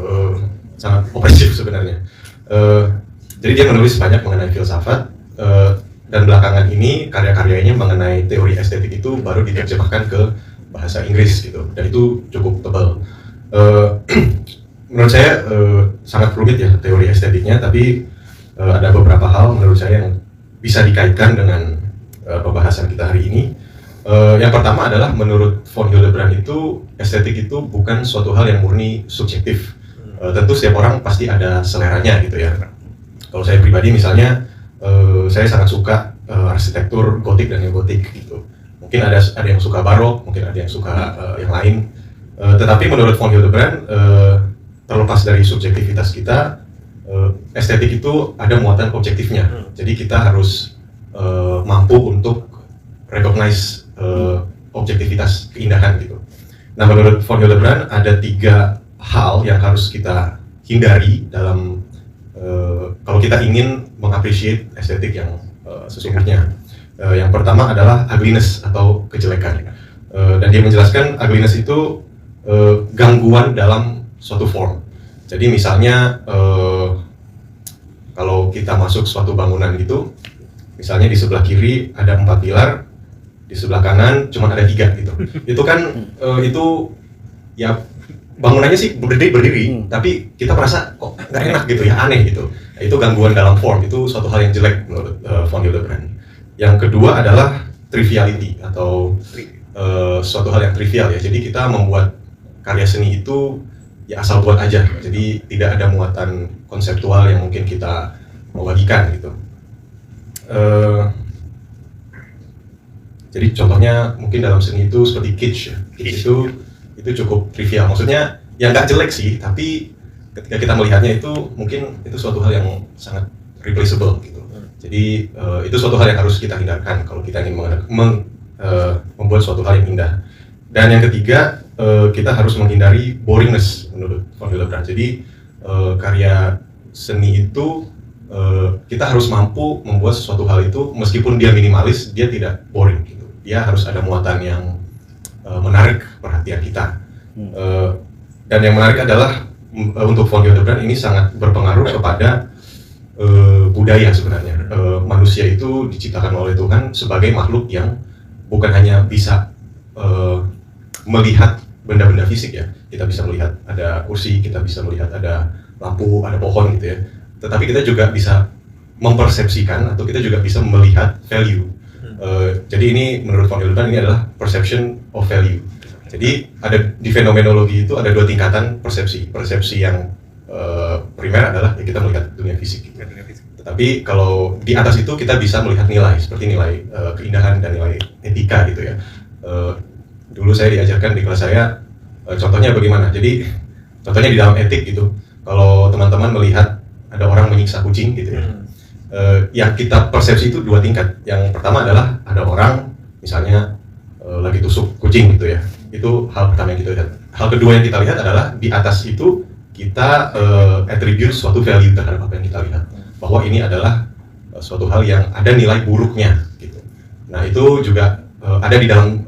sangat opresif sebenarnya. Jadi dia menulis banyak mengenai filsafat, dan belakangan ini karya-karyanya mengenai teori estetik itu baru diterjemahkan ke bahasa Inggris gitu, dan itu cukup tebal. Menurut saya sangat rumit ya teori estetiknya, tapi ada beberapa hal menurut saya yang bisa dikaitkan dengan pembahasan kita hari ini. Yang pertama adalah menurut von Hildebrand itu estetik itu bukan suatu hal yang murni subjektif. Tentu setiap orang pasti ada seleranya gitu ya. Kalau saya pribadi misalnya, saya sangat suka arsitektur gotik dan neogotik gitu. Mungkin ada yang suka barok, mungkin ada yang suka yang lain. Tetapi menurut von Hildebrand, terlepas dari subjektivitas kita, estetik itu ada muatan objektifnya. Jadi kita harus mampu untuk recognize objektivitas keindahan gitu. Nah, menurut von Hildebrand ada 3 hal yang harus kita hindari dalam kalau kita ingin mengapresiasi estetik yang sesungguhnya. Yang pertama adalah ugliness atau kejelekan. Dan dia menjelaskan ugliness itu gangguan dalam suatu form. Jadi misalnya kalau kita masuk suatu bangunan gitu, misalnya di sebelah kiri ada 4 pilar, di sebelah kanan cuma ada 3 gitu. Itu kan itu ya bangunannya sih berdiri, tapi kita merasa kok nggak enak gitu ya, aneh gitu. Itu gangguan dalam form, itu suatu hal yang jelek menurut von Hildebrand. Yang kedua adalah triviality atau suatu hal yang trivial ya. Jadi kita membuat karya seni itu ya asal buat aja. Jadi tidak ada muatan konseptual yang mungkin kita mau bagikan gitu. Jadi contohnya mungkin dalam seni itu seperti kitsch ya. Kitsch itu cukup trivial. Maksudnya ya nggak jelek sih, tapi ketika kita melihatnya itu mungkin itu suatu hal yang sangat replaceable gitu. Jadi itu suatu hal yang harus kita hindarkan kalau kita ingin membuat suatu hal yang indah. Dan yang ketiga, kita harus menghindari boringness menurut von Hildebrand. Jadi karya seni itu kita harus mampu membuat sesuatu hal itu meskipun dia minimalis, dia tidak boring gitu. Dia harus ada muatan yang menarik perhatian kita. Dan yang menarik adalah untuk von Hildebrand ini sangat berpengaruh kepada budaya sebenarnya. Manusia itu diciptakan oleh Tuhan sebagai makhluk yang bukan hanya bisa melihat benda-benda fisik ya. Kita bisa melihat ada kursi, kita bisa melihat ada lampu, ada pohon gitu ya. Tetapi kita juga bisa mempersepsikan atau kita juga bisa melihat value. Jadi ini menurut von Hildebrand ini adalah perception of value. Jadi ada di fenomenologi itu ada 2 tingkatan persepsi. Persepsi yang primer adalah ya kita melihat dunia fisik. Tetapi kalau di atas itu kita bisa melihat nilai, seperti nilai keindahan dan nilai etika gitu ya. Dulu saya diajarkan di kelas saya, contohnya bagaimana. Jadi contohnya di dalam etik gitu, kalau teman-teman melihat ada orang menyiksa kucing gitu ya, yang kita persepsi itu 2 tingkat. Yang pertama adalah ada orang misalnya lagi tusuk kucing gitu ya. Itu hal pertama yang kita lihat. Hal kedua yang kita lihat adalah di atas itu kita attribute suatu value terhadap apa yang kita lihat, bahwa ini adalah suatu hal yang ada nilai buruknya gitu. Nah itu juga ada di dalam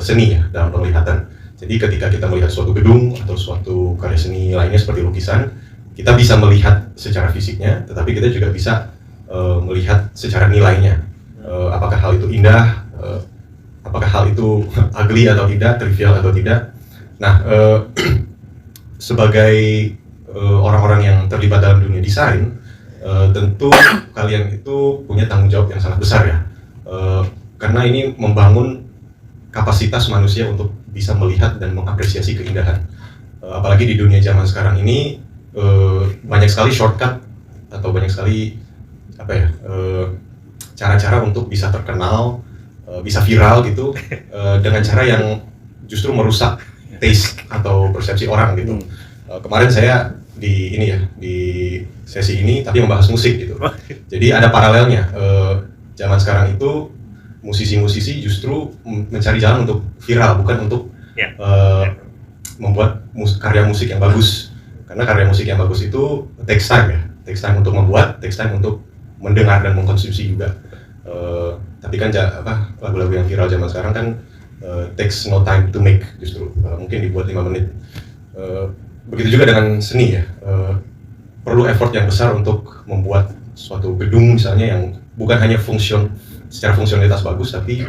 seni ya, dalam penglihatan. Jadi ketika kita melihat suatu gedung atau suatu karya seni lainnya seperti lukisan, kita bisa melihat secara fisiknya, tetapi kita juga bisa melihat secara nilainya. Apakah hal itu indah, apakah hal itu ugly atau tidak, trivial atau tidak. Nah, sebagai orang-orang yang terlibat dalam dunia desain, tentu kalian itu punya tanggung jawab yang sangat besar ya, karena ini membangun kapasitas manusia untuk bisa melihat dan mengapresiasi keindahan. Apalagi di dunia zaman sekarang ini banyak sekali shortcut atau banyak sekali cara-cara untuk bisa terkenal, bisa viral gitu, dengan cara yang justru merusak taste atau persepsi orang gitu. Kemarin saya di sesi ini tapi membahas musik gitu. Jadi ada paralelnya. Zaman sekarang itu musisi-musisi justru mencari jalan untuk viral, bukan untuk membuat karya musik yang bagus. Karena karya musik yang bagus itu takes time ya, takes time untuk membuat, takes time untuk mendengar dan mengkonsumsi juga. Tapi kan lagu-lagu yang viral zaman sekarang kan takes no time to make, justru mungkin dibuat 5 menit. Begitu juga dengan seni ya, perlu effort yang besar untuk membuat suatu gedung misalnya yang bukan hanya secara fungsionalitas bagus, tapi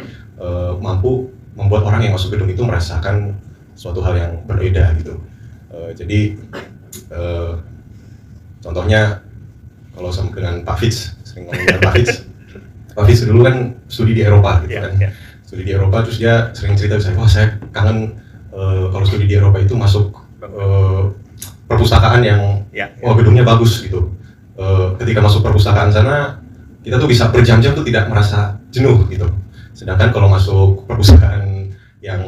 mampu membuat orang yang masuk gedung itu merasakan suatu hal yang berbeda gitu. Jadi contohnya kalau sama dengan Pak Fitz, sering ngomong dengan Pak Fitz dulu kan studi di Eropa gitu kan. Studi di Eropa, terus dia sering cerita misalnya, wah saya kangen kalau studi di Eropa itu masuk perpustakaan yang gedungnya bagus gitu. Ketika masuk perpustakaan sana, kita tuh bisa berjam-jam tuh tidak merasa jenuh gitu. Sedangkan kalau masuk perpustakaan yang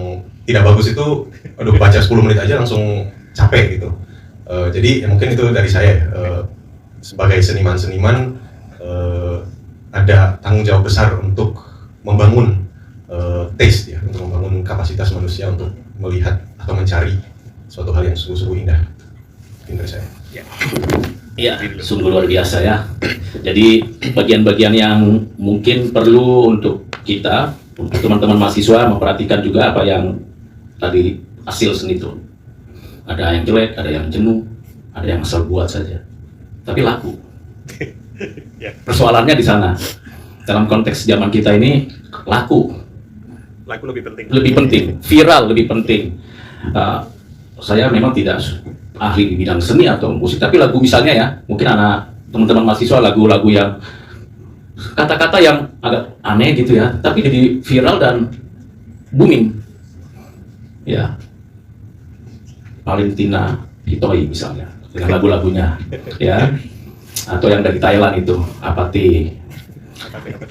tidak bagus itu, baca 10 menit aja langsung capek gitu. Jadi ya mungkin itu dari saya sebagai seniman-seniman ada tanggung jawab besar untuk membangun taste ya, untuk membangun kapasitas manusia untuk melihat atau mencari suatu hal yang sungguh-sungguh indah. Mungkin dari saya. Ya, sungguh luar biasa ya. Jadi bagian-bagian yang mungkin perlu untuk kita, untuk teman-teman mahasiswa memperhatikan juga apa yang tadi hasil seni itu. Ada yang jelek, ada yang jenuh, ada yang asal buat saja. Tapi laku. Persoalannya di sana. Dalam konteks zaman kita ini laku. Lagu lebih penting. Lebih penting, viral lebih penting. Saya memang tidak ahli di bidang seni atau musik, tapi lagu misalnya ya, mungkin anak teman-teman mahasiswa lagu-lagu yang kata-kata yang agak aneh gitu ya, tapi jadi viral dan booming. Ya, Valentina Hitoi misalnya dengan lagu-lagunya, ya, atau yang dari Thailand itu Apati.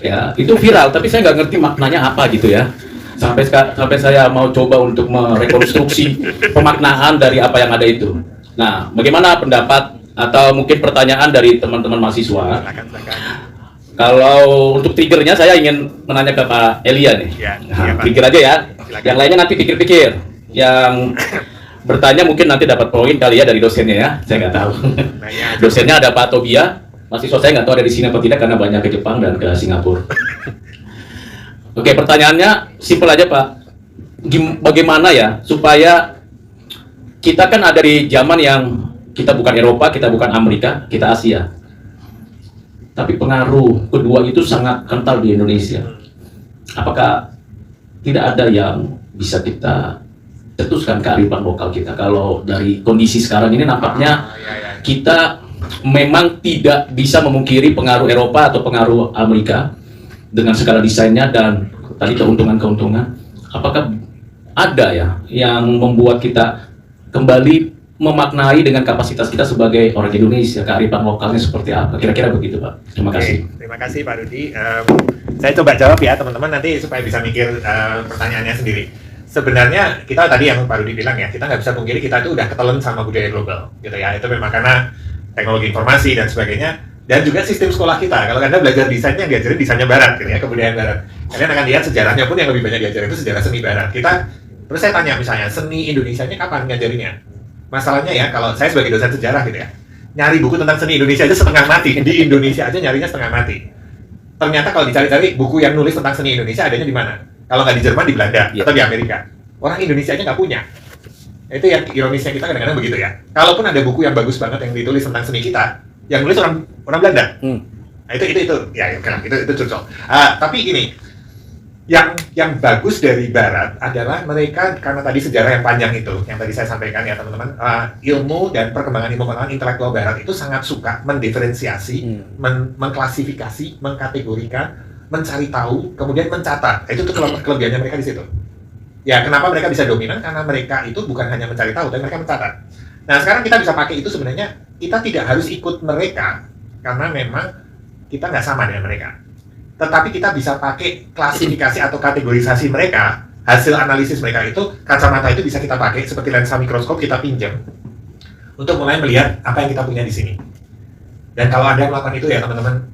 Ya, itu viral, tapi saya nggak ngerti maknanya apa gitu ya. Sampai saya mau coba untuk merekonstruksi pemaknaan dari apa yang ada itu. Nah, bagaimana pendapat atau mungkin pertanyaan dari teman-teman mahasiswa? Kalau untuk triggernya saya ingin menanya ke Pak Elia nih. Nah, trigger aja ya. Yang lainnya nanti pikir-pikir. Yang bertanya mungkin nanti dapat poin kali ya dari dosennya ya. Saya nggak tahu. Dosennya ada Pak Tobia. Mahasiswa saya nggak tahu ada di sini atau tidak karena banyak ke Jepang dan ke Singapura. Oke, pertanyaannya simpel aja Pak. Bagaimana ya supaya kita kan ada di zaman yang kita bukan Eropa, kita bukan Amerika, kita Asia. Tapi pengaruh kedua itu sangat kental di Indonesia. Apakah tidak ada yang bisa kita cetuskan kearifan lokal kita? Kalau dari kondisi sekarang ini nampaknya kita memang tidak bisa memungkiri pengaruh Eropa atau pengaruh Amerika dengan segala desainnya dan tadi keuntungan-keuntungan. Apakah ada ya yang membuat kita kembali memaknai dengan kapasitas kita sebagai orang Indonesia, kearifan lokalnya seperti apa? Kira-kira begitu Pak. Terima kasih. Terima kasih Pak Rudi. Saya coba jawab ya teman-teman nanti supaya bisa mikir pertanyaannya sendiri. Sebenarnya kita tadi yang Pak Rudi bilang ya, kita nggak bisa pungkiri kita itu udah ketelan sama budaya global gitu ya. Itu memang karena teknologi informasi dan sebagainya. Dan juga sistem sekolah kita, kalau Anda belajar desainnya, diajarin desainnya barat, gitu ya, kebudayaan barat. Kalian akan lihat sejarahnya pun yang lebih banyak diajarin itu sejarah seni barat. Terus saya tanya misalnya, seni Indonesianya kapan ngajarinya? Masalahnya ya, kalau saya sebagai dosen sejarah gitu ya, nyari buku tentang seni Indonesia aja setengah mati. Di Indonesia aja nyarinya setengah mati. Ternyata kalau dicari-cari buku yang nulis tentang seni Indonesia adanya di mana? Kalau nggak di Jerman, di Belanda, atau di Amerika. Orang Indonesia aja nggak punya. Itu yang ironisnya kita kadang-kadang begitu ya. Kalaupun ada buku yang bagus banget yang ditulis tentang seni kita, yang nulis orang Belanda. Nah, itu ya itu cocok. Tapi ini yang bagus dari Barat adalah mereka karena tadi sejarah yang panjang itu, yang tadi saya sampaikan ya teman-teman, ilmu dan perkembangan ilmu pengetahuan intelektual Barat itu sangat suka mendiferensiasi, mengklasifikasi, mengkategorikan, mencari tahu, kemudian mencatat. Itu tuh kelebihannya mereka di situ. Ya, kenapa mereka bisa dominan? Karena mereka itu bukan hanya mencari tahu, tapi mereka mencatat. Nah, sekarang kita bisa pakai itu sebenarnya, kita tidak harus ikut mereka, karena memang kita nggak sama dengan mereka. Tetapi kita bisa pakai klasifikasi atau kategorisasi mereka, hasil analisis mereka itu, kacamata itu bisa kita pakai, seperti lensa mikroskop kita pinjam, untuk mulai melihat apa yang kita punya di sini. Dan kalau Anda melakukan itu ya teman-teman,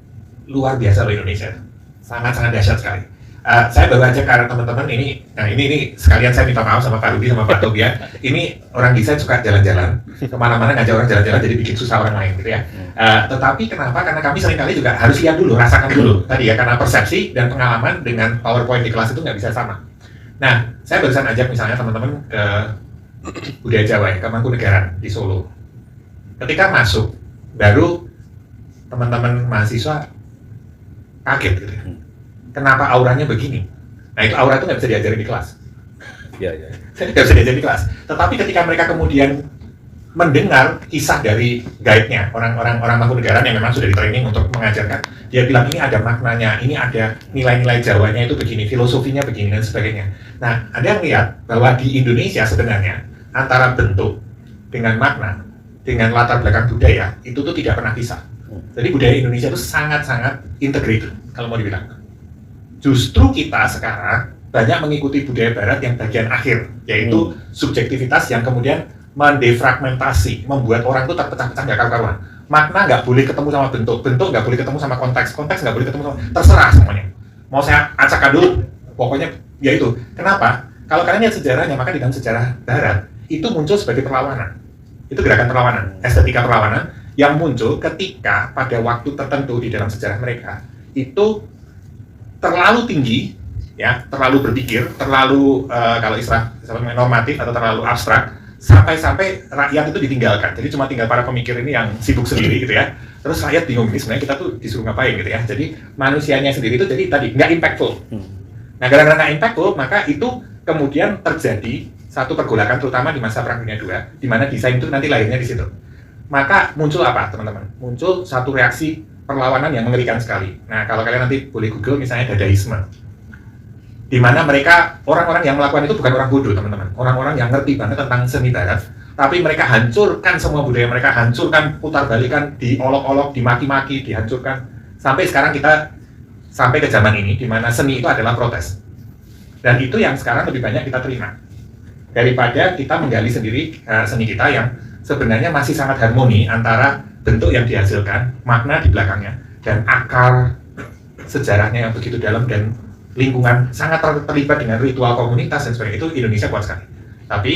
luar biasa loh Indonesia. Sangat-sangat dahsyat sekali. Saya baru aja ke teman-teman ini, nah ini sekalian saya minta maaf sama Pak Rudi sama Pak Tobia. Ini orang desain suka jalan-jalan, kemana-mana ngajak orang jalan-jalan jadi bikin susah orang lain gitu ya. Tetapi kenapa? Karena kami seringkali juga harus lihat dulu, rasakan dulu tadi ya, karena persepsi dan pengalaman dengan PowerPoint di kelas itu nggak bisa sama. Nah, saya barusan ajak misalnya teman-teman ke budaya Jawa ya, ke Mangkunegaran di Solo. Ketika masuk, baru teman-teman mahasiswa kaget gitu ya. Kenapa auranya begini? Nah itu aura itu nggak bisa diajarin di kelas. Iya. Nggak bisa diajarin di kelas. Tetapi ketika mereka kemudian mendengar kisah dari guide-nya, orang Mangkunegaran yang memang sudah di training untuk mengajarkan, dia bilang ini ada maknanya, ini ada nilai-nilai Jawanya itu begini, filosofinya begini dan sebagainya. Nah, Anda lihat bahwa di Indonesia sebenarnya antara bentuk dengan makna, dengan latar belakang budaya itu tuh tidak pernah pisah. Jadi budaya Indonesia itu sangat-sangat integrated kalau mau dibilang. Justru kita sekarang banyak mengikuti budaya Barat yang bagian akhir, yaitu subjektivitas yang kemudian mendefragmentasi, membuat orang itu terpecah-pecah nggak karuan. Makna nggak boleh ketemu sama bentuk, bentuk nggak boleh ketemu sama konteks, konteks nggak boleh ketemu sama, terserah semuanya. Mau saya acakkan dulu, pokoknya ya itu. Kenapa? Kalau kalian lihat sejarahnya, maka di dalam sejarah Barat itu muncul sebagai perlawanan. Itu gerakan perlawanan, estetika perlawanan yang muncul ketika pada waktu tertentu di dalam sejarah mereka itu terlalu tinggi, ya, terlalu berpikir, terlalu kalau istilah normatif atau terlalu abstrak, sampai-sampai rakyat itu ditinggalkan. Jadi cuma tinggal para pemikir ini yang sibuk sendiri gitu ya. Terus rakyat bingung, ini sebenarnya kita tuh disuruh ngapain gitu ya. Jadi manusianya sendiri itu jadi tadi nggak impactful. Nah, gara-gara nggak impactful, maka itu kemudian terjadi satu pergolakan terutama di masa Perang Dunia II, di mana desain itu nanti lahirnya di situ. Maka muncul apa, teman-teman? Muncul satu reaksi perlawanan yang mengerikan sekali. Nah, kalau kalian nanti boleh Google misalnya dadaisme, di mana mereka, orang-orang yang melakukan itu bukan orang bodoh, teman-teman. Orang-orang yang ngerti banget tentang seni barat, tapi mereka hancurkan semua budaya mereka, hancurkan, putar-balikan, diolok-olok, dimaki-maki, dihancurkan. Sampai sekarang kita, sampai ke zaman ini, di mana seni itu adalah protes. Dan itu yang sekarang lebih banyak kita terima. Daripada kita menggali sendiri seni kita yang sebenarnya masih sangat harmoni antara bentuk yang dihasilkan, makna di belakangnya, dan akar sejarahnya yang begitu dalam, dan lingkungan sangat terlibat dengan ritual komunitas dan sebagainya. Itu Indonesia kuat sekali. Tapi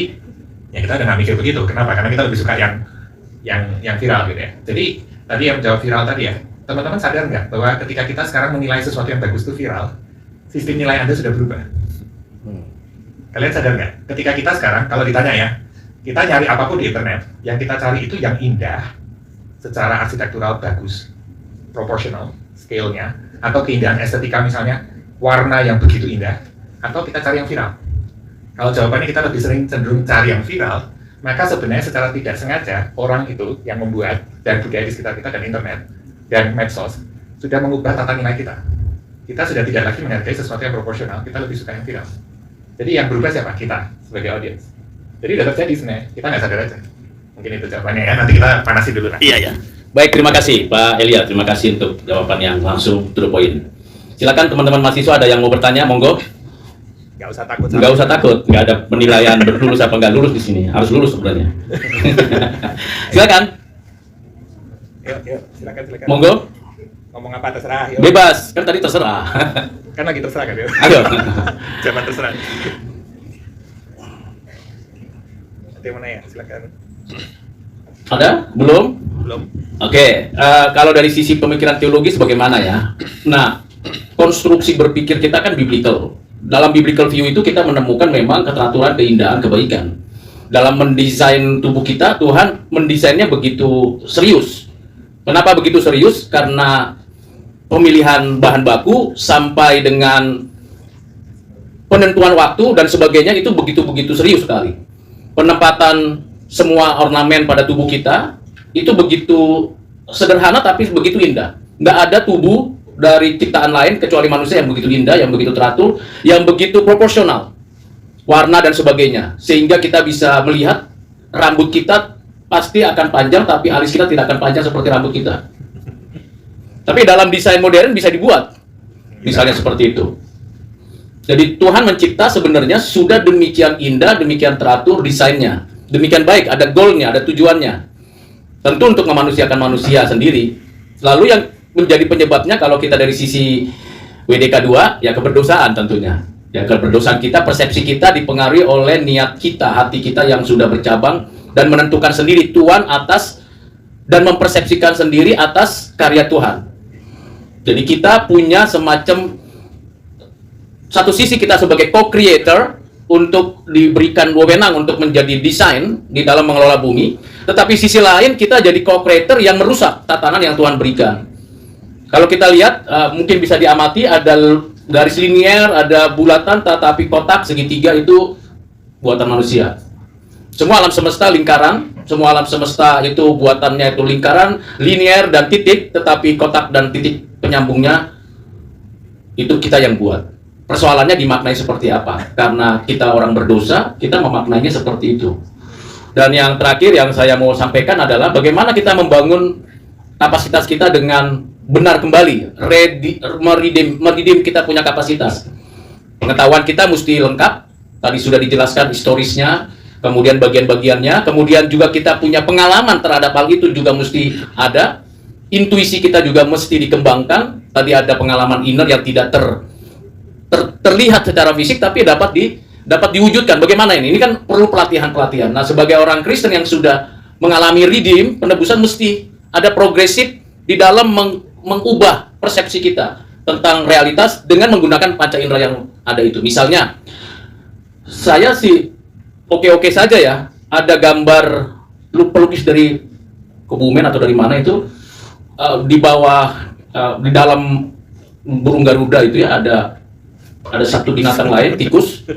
ya kita udah nggak mikir begitu. Kenapa? Karena kita lebih suka yang viral gitu ya. Jadi tadi yang menjawab viral tadi ya, teman-teman sadar nggak bahwa ketika kita sekarang menilai sesuatu yang bagus itu viral, sistem nilai Anda sudah berubah. Kalian sadar nggak? Ketika kita sekarang kalau ditanya ya, kita nyari apapun di internet, yang kita cari itu yang indah, secara arsitektural bagus, proporsional, scale-nya, atau keindahan estetika misalnya, warna yang begitu indah, atau kita cari yang viral. Kalau jawabannya kita lebih sering cenderung cari yang viral, maka sebenarnya secara tidak sengaja orang itu yang membuat dan budaya di sekitar kita dan internet dan medsos sudah mengubah tata nilai kita. Kita sudah tidak lagi menghargai sesuatu yang proporsional, kita lebih suka yang viral. Jadi yang berubah siapa? Kita sebagai audiens. Jadi udah terjadi sebenarnya, kita nggak sadar aja. Mungkin itu jawabannya ya, nanti kita panasin dulu lah. Iya. Baik, terima kasih Pak Elia, terima kasih untuk jawaban yang langsung to the point. Silakan teman-teman mahasiswa ada yang mau bertanya, monggo. Nggak usah takut. Nggak usah takut, nggak ada penilaian berlulus apa nggak lulus di sini. Harus lulus sebenarnya. Silakan. Yuk, silakan. Monggo. Ngomong apa terserah. Yuk. Bebas, kan tadi terserah. Kan lagi terserah kan, yuk. Ayo. Zaman terserah. Ada yang mana ya? Silakan. Ada? Belum? Belum. Oke, kalau dari sisi pemikiran teologis bagaimana ya? Nah, konstruksi berpikir kita kan biblical. Dalam biblical view itu kita menemukan memang keteraturan, keindahan, kebaikan. Dalam mendesain tubuh kita, Tuhan mendesainnya begitu serius. Kenapa begitu serius? Karena pemilihan bahan baku sampai dengan penentuan waktu dan sebagainya itu begitu-begitu serius sekali. Penempatan semua ornamen pada tubuh kita itu begitu sederhana tapi begitu indah. Nggak ada tubuh dari ciptaan lain kecuali manusia yang begitu indah, yang begitu teratur, yang begitu proporsional, warna dan sebagainya. Sehingga kita bisa melihat rambut kita pasti akan panjang, tapi alis kita tidak akan panjang seperti rambut kita. Tapi dalam desain modern bisa dibuat, misalnya seperti itu. Jadi Tuhan mencipta sebenarnya sudah demikian indah, demikian teratur desainnya, demikian baik, ada goalnya, ada tujuannya. Tentu untuk memanusiakan manusia sendiri. Lalu yang menjadi penyebabnya kalau kita dari sisi WDK 2, ya keberdosaan tentunya. Ya keberdosaan kita, persepsi kita dipengaruhi oleh niat kita, hati kita yang sudah bercabang dan menentukan sendiri Tuhan atas dan mempersepsikan sendiri atas karya Tuhan. Jadi kita punya semacam satu sisi kita sebagai co-creator untuk diberikan wewenang untuk menjadi desain di dalam mengelola bumi, tetapi sisi lain kita jadi co-creator yang merusak tatanan yang Tuhan berikan. Kalau kita lihat, mungkin bisa diamati ada garis linier, ada bulatan, tetapi kotak segitiga itu buatan manusia. Semua alam semesta lingkaran, semua alam semesta itu buatannya itu lingkaran, linier dan titik, tetapi kotak dan titik penyambungnya itu kita yang buat. Persoalannya dimaknai seperti apa? Karena kita orang berdosa, kita memaknainya seperti itu. Dan yang terakhir yang saya mau sampaikan adalah bagaimana kita membangun kapasitas kita dengan benar kembali, meridim kita punya kapasitas. Pengetahuan kita mesti lengkap, tadi sudah dijelaskan historisnya, kemudian bagian-bagiannya, kemudian juga kita punya pengalaman terhadap hal itu juga mesti ada, intuisi kita juga mesti dikembangkan, tadi ada pengalaman inner yang tidak terlihat secara fisik, tapi dapat diwujudkan. Bagaimana ini? Ini kan perlu pelatihan-pelatihan. Nah, sebagai orang Kristen yang sudah mengalami redeem, penebusan mesti ada progresif di dalam mengubah persepsi kita tentang realitas dengan menggunakan panca indera yang ada itu. Misalnya, saya sih oke-oke saja ya, ada gambar pelukis dari Kebumen atau dari mana itu, di bawah, di dalam burung Garuda itu ya ada satu binatang lain, tikus.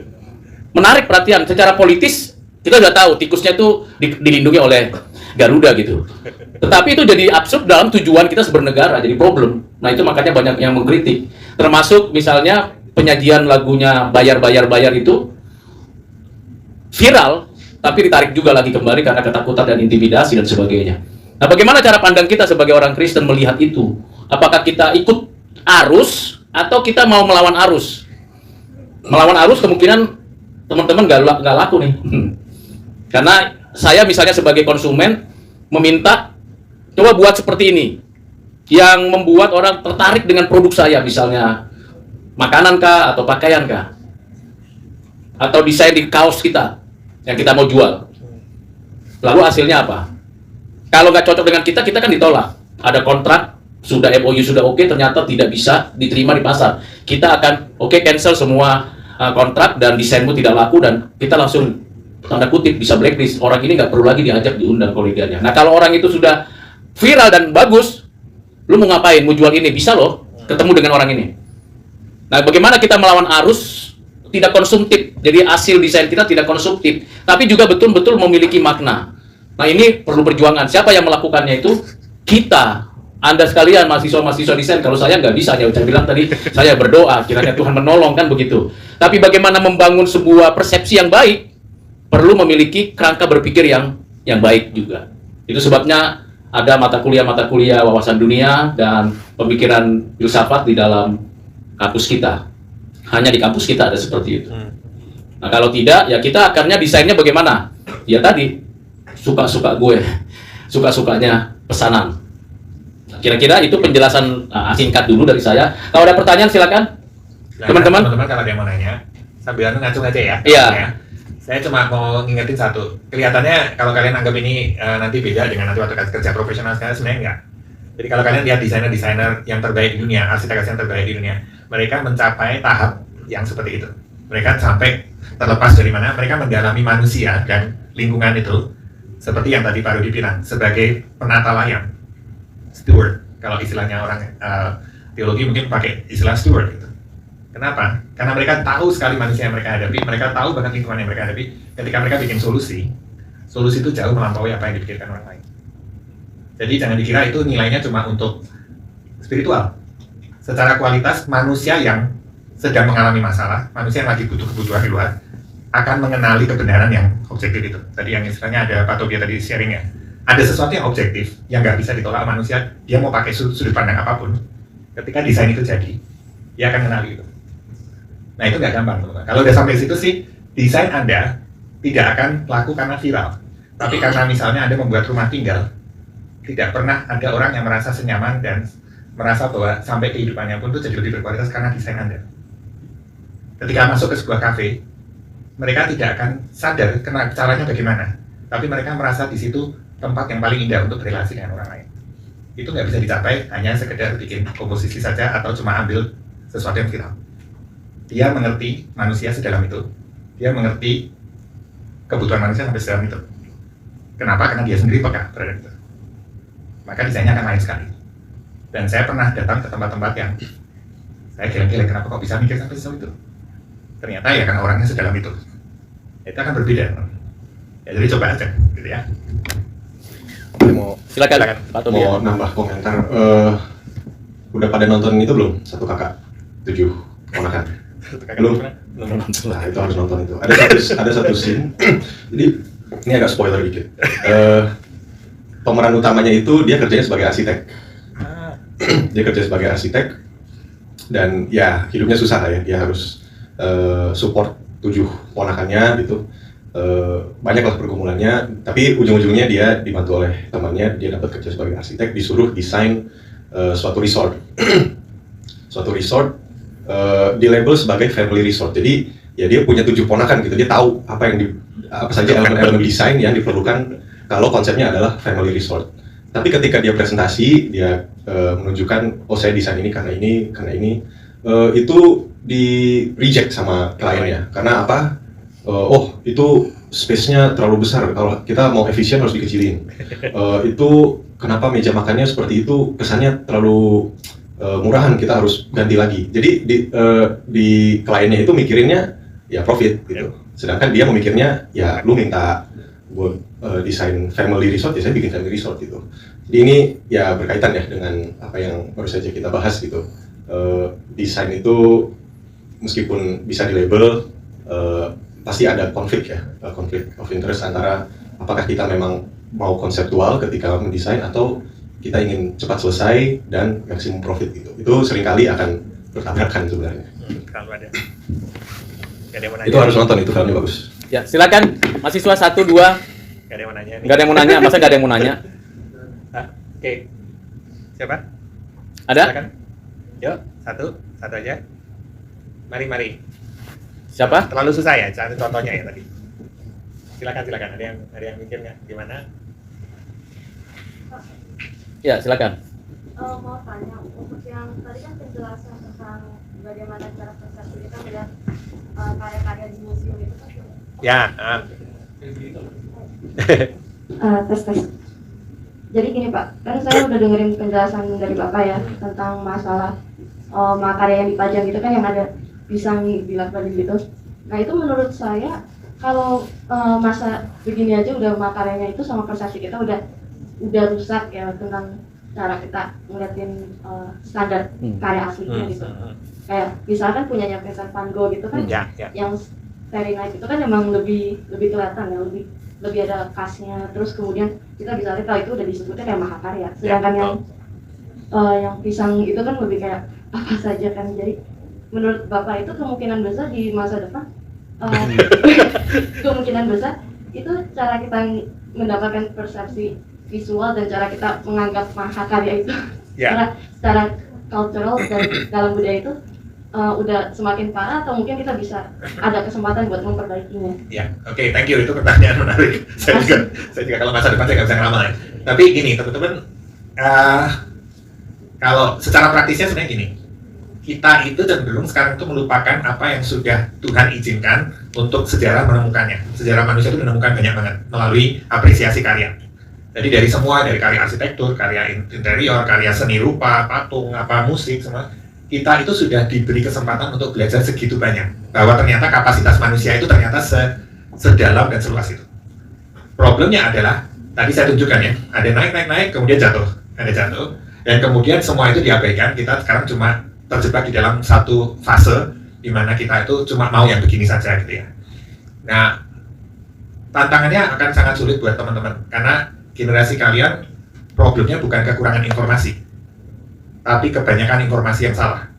Menarik perhatian, secara politis kita sudah tahu tikusnya itu dilindungi oleh Garuda gitu. Tetapi itu jadi absurd dalam tujuan kita bernegara, jadi problem. Nah itu makanya banyak yang mengkritik. Termasuk misalnya penyajian lagunya Bayar itu viral, tapi ditarik juga lagi kembali karena ketakutan dan intimidasi dan sebagainya. Nah bagaimana cara pandang kita sebagai orang Kristen melihat itu? Apakah kita ikut arus atau kita mau melawan arus? Melawan arus kemungkinan teman-teman nggak laku nih. Karena saya misalnya sebagai konsumen meminta coba buat seperti ini yang membuat orang tertarik dengan produk saya, misalnya makanan kah atau pakaian kah atau desain di kaos kita yang kita mau jual. Lalu hasilnya apa? Kalau nggak cocok dengan kita kan ditolak. Ada kontrak, sudah MOU sudah oke, ternyata tidak bisa diterima di pasar. Kita akan cancel semua kontrak dan desainmu tidak laku, dan kita langsung tanda kutip bisa blacklist. Orang ini nggak perlu lagi diajak diundang koleganya. Nah kalau orang itu sudah viral dan bagus, lu mau ngapain? Mau jual ini? Bisa loh ketemu dengan orang ini. Nah bagaimana kita melawan arus tidak konsumtif? Jadi hasil desain kita tidak konsumtif, tapi juga betul-betul memiliki makna. Nah ini perlu perjuangan. Siapa yang melakukannya itu? Kita. Anda sekalian mahasiswa-mahasiswa desain. Kalau saya nggak bisa, ya saya bilang tadi, saya berdoa kiranya Tuhan menolong, kan begitu. Tapi bagaimana membangun sebuah persepsi yang baik, perlu memiliki kerangka berpikir yang baik juga. Itu sebabnya ada mata kuliah wawasan dunia dan pemikiran filsafat di dalam kampus kita. Hanya di kampus kita ada seperti itu. Nah kalau tidak, ya kita akarnya desainnya bagaimana? Ya tadi, suka-suka gue, suka-sukanya pesanan. Kira-kira itu penjelasan singkat dulu dari saya. Kalau ada pertanyaan silakan. Teman-teman kalau ada yang mau nanya, sambil ngacung aja ya. Iya. Saya cuma mau ngingetin satu. Kelihatannya kalau kalian anggap ini nanti beda dengan nanti waktu kerja profesional sekali, sebenarnya enggak. Jadi kalau kalian lihat desainer-desainer yang terbaik di dunia, arsitek-arsitek yang terbaik di dunia, mereka mencapai tahap yang seperti itu. Mereka sampai terlepas dari mana, mereka mendalami manusia dan lingkungan itu, seperti yang tadi Pak Rudi bilang, sebagai penata layang. Steward, kalau istilahnya orang teologi mungkin pakai istilah steward gitu. Kenapa? Karena mereka tahu sekali manusia yang mereka hadapi, mereka tahu bahkan lingkungan yang mereka hadapi. Ketika mereka bikin solusi itu jauh melampaui apa yang dipikirkan orang lain. Jadi jangan dikira itu nilainya cuma untuk spiritual. Secara kualitas, manusia yang sedang mengalami masalah, manusia yang lagi butuh kebutuhan di luar, akan mengenali kebenaran yang objektif itu. Tadi yang istilahnya ada Pak Tobia tadi sharing ya. Ada sesuatu yang objektif, yang nggak bisa ditolak manusia, dia mau pakai sudut pandang apapun, ketika desain itu jadi, dia akan kenali itu. Nah itu nggak gampang, teman-teman. Kalau udah sampai situ sih, desain Anda tidak akan laku karena viral. Tapi karena misalnya Anda membuat rumah tinggal, tidak pernah ada orang yang merasa senyaman dan merasa bahwa sampai kehidupannya pun itu jadi lebih berkualitas karena desain Anda. Ketika masuk ke sebuah kafe, mereka tidak akan sadar caranya bagaimana, tapi mereka merasa di situ tempat yang paling indah untuk berrelasi dengan orang lain. Itu nggak bisa dicapai hanya sekedar bikin komposisi saja atau cuma ambil sesuatu yang viral. Dia mengerti manusia sedalam itu. Dia mengerti kebutuhan manusia sampai sedalam itu. Kenapa? Karena dia sendiri peka terhadap itu. Maka desainnya akan lain sekali. Dan saya pernah datang ke tempat-tempat yang saya geleng-geleng, kenapa kok bisa mikir sampai sejauh itu? Ternyata ya karena orangnya sedalam itu. Itu akan berbeda. Ya, jadi coba aja, gitu ya. Silakan. Pak Tobia. Mau nambah komentar. Udah pada nonton itu belum? Satu kakak 7 ponakan. Belum nonton. Nah itu harus nonton itu. Ada satu scene. Jadi ini agak spoiler dikit. Pemeran utamanya itu dia kerjanya sebagai arsitek. Dia kerja sebagai arsitek dan ya hidupnya susah lah ya. Dia harus support 7 ponakannya gitu. Banyaklah pergumulannya, tapi ujung-ujungnya dia dibantu oleh temannya, dia dapat kerja sebagai arsitek, disuruh desain suatu resort. Suatu resort di label sebagai family resort. Jadi ya dia punya 7 ponakan gitu, dia tahu apa saja elemen-elemen desain yang diperlukan kalau konsepnya adalah family resort. Tapi ketika dia presentasi, dia menunjukkan, oh saya desain ini karena ini, itu di reject sama kliennya. Karena apa? Oh itu space-nya terlalu besar. Kalau kita mau efisien harus dikecilin. Itu kenapa meja makannya seperti itu? Kesannya terlalu murahan. Kita harus ganti lagi. Jadi di kliennya itu mikirinnya ya profit gitu. Sedangkan dia memikirnya ya lu minta buat desain family resort, ya saya bikin family resort gitu. Jadi ini ya berkaitan ya dengan apa yang baru saja kita bahas gitu. Desain itu meskipun bisa di label pasti ada konflik ya, konflik of interest antara apakah kita memang mau konseptual ketika mendesain atau kita ingin cepat selesai dan maksimum profit gitu. Itu seringkali akan bertabrakan sebenarnya. Kalau ada. Gak ada yang mau nanya. Itu harus nonton, itu filmnya bagus. Ya, silakan mahasiswa 1, 2. Gak ada yang mau nanya. Nggak ada yang mau nanya, masa nggak ada yang mau nanya? Oke. Siapa? Ada? Silakan. Yuk, satu aja. Mari. Siapa? Terlalu susah ya, contohnya ya tadi. Silakan. Ada yang mikir nggak? Gimana? Ya, silakan. Mau tanya, untuk yang tadi kan penjelasan tentang bagaimana cara persepsi kita melihat karya-karya di museum itu kan. Ya. Tes. Jadi gini Pak, kan saya udah dengerin penjelasan dari Bapak ya tentang masalah makarya yang dipajang gitu kan, yang ada pisang bilang tadi gitu. Nah itu menurut saya kalau masa begini aja udah makaryanya itu sama persepsi kita udah rusak ya tentang cara kita ngeliatin standar karya aslinya gitu. Kayak misalkan punyanya Vincent van Gogh gitu kan, yang Starry Night itu kan emang lebih kelihatan ya, lebih ada khasnya. Terus kemudian kita bisa lihat kalau itu udah disebutnya kayak mahakarya. Sedangkan yang pisang itu kan lebih kayak apa saja kan. Jadi menurut Bapak itu kemungkinan besar di masa depan kemungkinan besar itu cara kita mendapatkan persepsi visual dan cara kita menganggap mahakarya itu secara cultural dan dalam budaya itu udah semakin parah, atau mungkin kita bisa ada kesempatan buat memperbaikinya. Ya, oke, thank you, itu pertanyaan menarik. Saya juga kalau masa depan saya nggak bisa ngeramal ya. Tapi gini, teman-teman, kalau secara praktisnya sebenarnya gini, kita itu cenderung sekarang itu melupakan apa yang sudah Tuhan izinkan untuk sejarah menemukannya. Sejarah manusia itu menemukan banyak banget melalui apresiasi karya. Jadi dari karya arsitektur, karya interior, karya seni rupa, patung, musik, semua, kita itu sudah diberi kesempatan untuk belajar segitu banyak. Bahwa ternyata kapasitas manusia itu ternyata sedalam dan seluas itu. Problemnya adalah, tadi saya tunjukkan ya, ada naik, kemudian jatuh, dan kemudian semua itu diabaikan. Kita sekarang cuma terjebak di dalam satu fase di mana kita itu cuma mau yang begini saja gitu ya. Nah, tantangannya akan sangat sulit buat teman-teman, karena generasi kalian problemnya bukan kekurangan informasi, tapi kebanyakan informasi yang salah.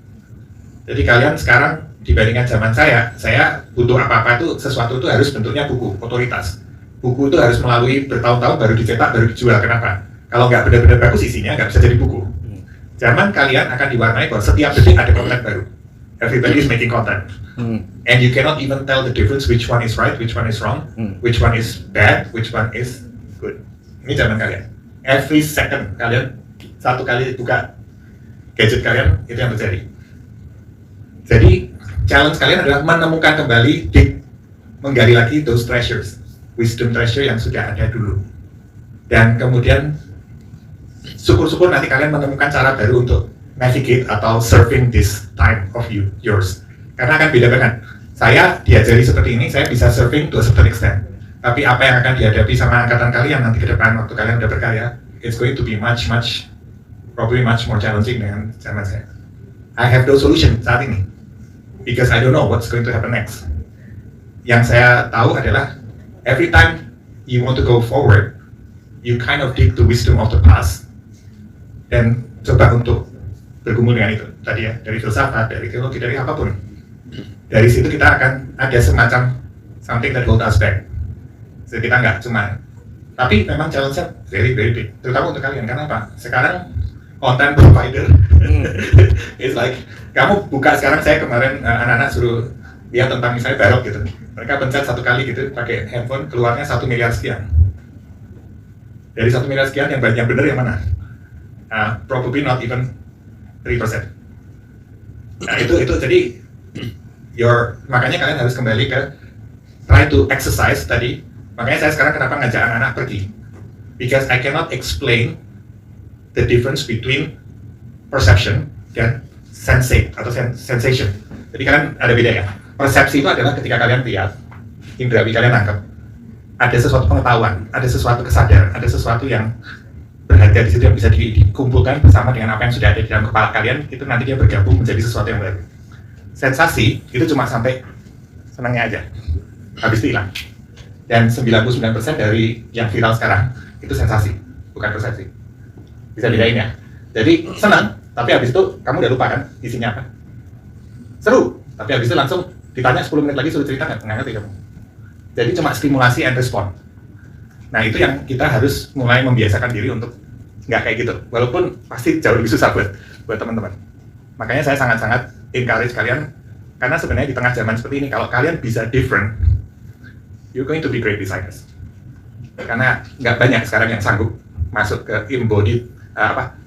Jadi kalian sekarang dibandingkan zaman saya butuh apa-apa itu, sesuatu itu harus bentuknya buku, otoritas. Buku itu harus melalui bertahun-tahun baru dicetak, baru dijual. Kenapa? Kalau nggak benar-benar bagus isinya, nggak bisa jadi buku. Zaman kalian akan diwarnai bahwa setiap detik ada konten baru. Everybody is making content. And you cannot even tell the difference which one is right, which one is wrong, which one is bad, which one is good. Ini zaman kalian. Every second kalian, satu kali buka gadget kalian, itu yang terjadi. Jadi challenge kalian adalah menemukan kembali, menggali lagi those treasures, wisdom treasure yang sudah ada dulu. Dan kemudian syukur-syukur nanti kalian menemukan cara baru untuk navigate atau surfing this time of yours. Karena akan beda banget. Saya diajari seperti ini, saya bisa surfing to a certain extent. Tapi apa yang akan dihadapi sama angkatan kalian nanti ke depan waktu kalian udah berkarya, it's going to be probably much more challenging dengan zaman saya. I have no solution saat ini, because I don't know what's going to happen next. Yang saya tahu adalah, every time you want to go forward, you kind of dig the wisdom of the past, dan coba untuk bergumul dengan itu tadi ya, dari filsafat, dari teologi, dari apapun. Dari situ kita akan ada semacam something that hold us back. Jadi kita nggak cuma, tapi memang challenge-nya very big, terutama untuk kalian. Karena apa? Sekarang content provider, it's like, kamu buka sekarang, saya kemarin anak-anak suruh lihat tentang misalnya barok gitu. Mereka pencet satu kali gitu, pakai handphone, keluarnya 1 miliar sekian. Dari 1 miliar sekian yang benar yang mana? Probably not even 3%. Nah itu jadi makanya kalian harus kembali ke try to exercise tadi. Makanya saya sekarang kenapa ngajak anak-anak pergi, because I cannot explain the difference between perception dan sensation. Jadi kalian ada beda ya. Persepsi itu adalah ketika kalian lihat, indrawi kalian nangkep, ada sesuatu pengetahuan, ada sesuatu kesadaran, ada sesuatu yang berharga di situ yang bisa dikumpulkan bersama dengan apa yang sudah ada di dalam kepala kalian, itu nanti dia bergabung menjadi sesuatu yang baru. Sensasi itu cuma sampai senangnya aja, habis itu hilang. Dan 99% dari yang viral sekarang itu sensasi, bukan persepsi. Bisa bedain ya. Jadi senang, tapi habis itu kamu udah lupa kan isinya apa. Seru, tapi habis itu langsung ditanya 10 menit lagi suruh cerita nggak ngerti kamu. Jadi cuma stimulasi and respond. Nah itu yang kita harus mulai membiasakan diri untuk nggak kayak gitu. Walaupun pasti jauh lebih susah buat teman-teman. Makanya saya sangat-sangat encourage kalian, karena sebenarnya di tengah zaman seperti ini, kalau kalian bisa different, you're going to be great designers. Karena nggak banyak sekarang yang sanggup masuk ke embodied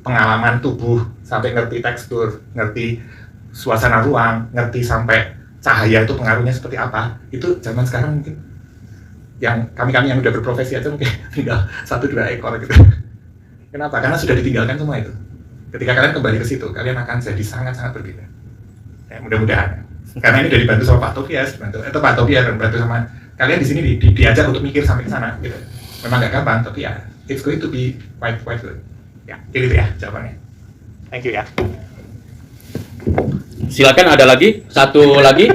pengalaman tubuh, sampai ngerti tekstur, ngerti suasana ruang, ngerti sampai cahaya itu pengaruhnya seperti apa. Itu zaman sekarang mungkin yang kami yang udah berprofesi aja mungkin tinggal 1-2 ekor gitu. Kenapa? Karena sudah ditinggalkan semua itu. Ketika kalian kembali ke situ, kalian akan jadi sangat-sangat berbeda. Ya, mudah-mudahan. Karena ini udah dibantu sama Pak Tobias, Pak Tobias dan bantu sama kalian di sini diajar untuk mikir sampai ke sana gitu. Memang nggak gampang, tapi ya it's going to be quite good. Ya, gitu ya jawabannya. Thank you ya. Silakan, ada lagi? Satu lagi?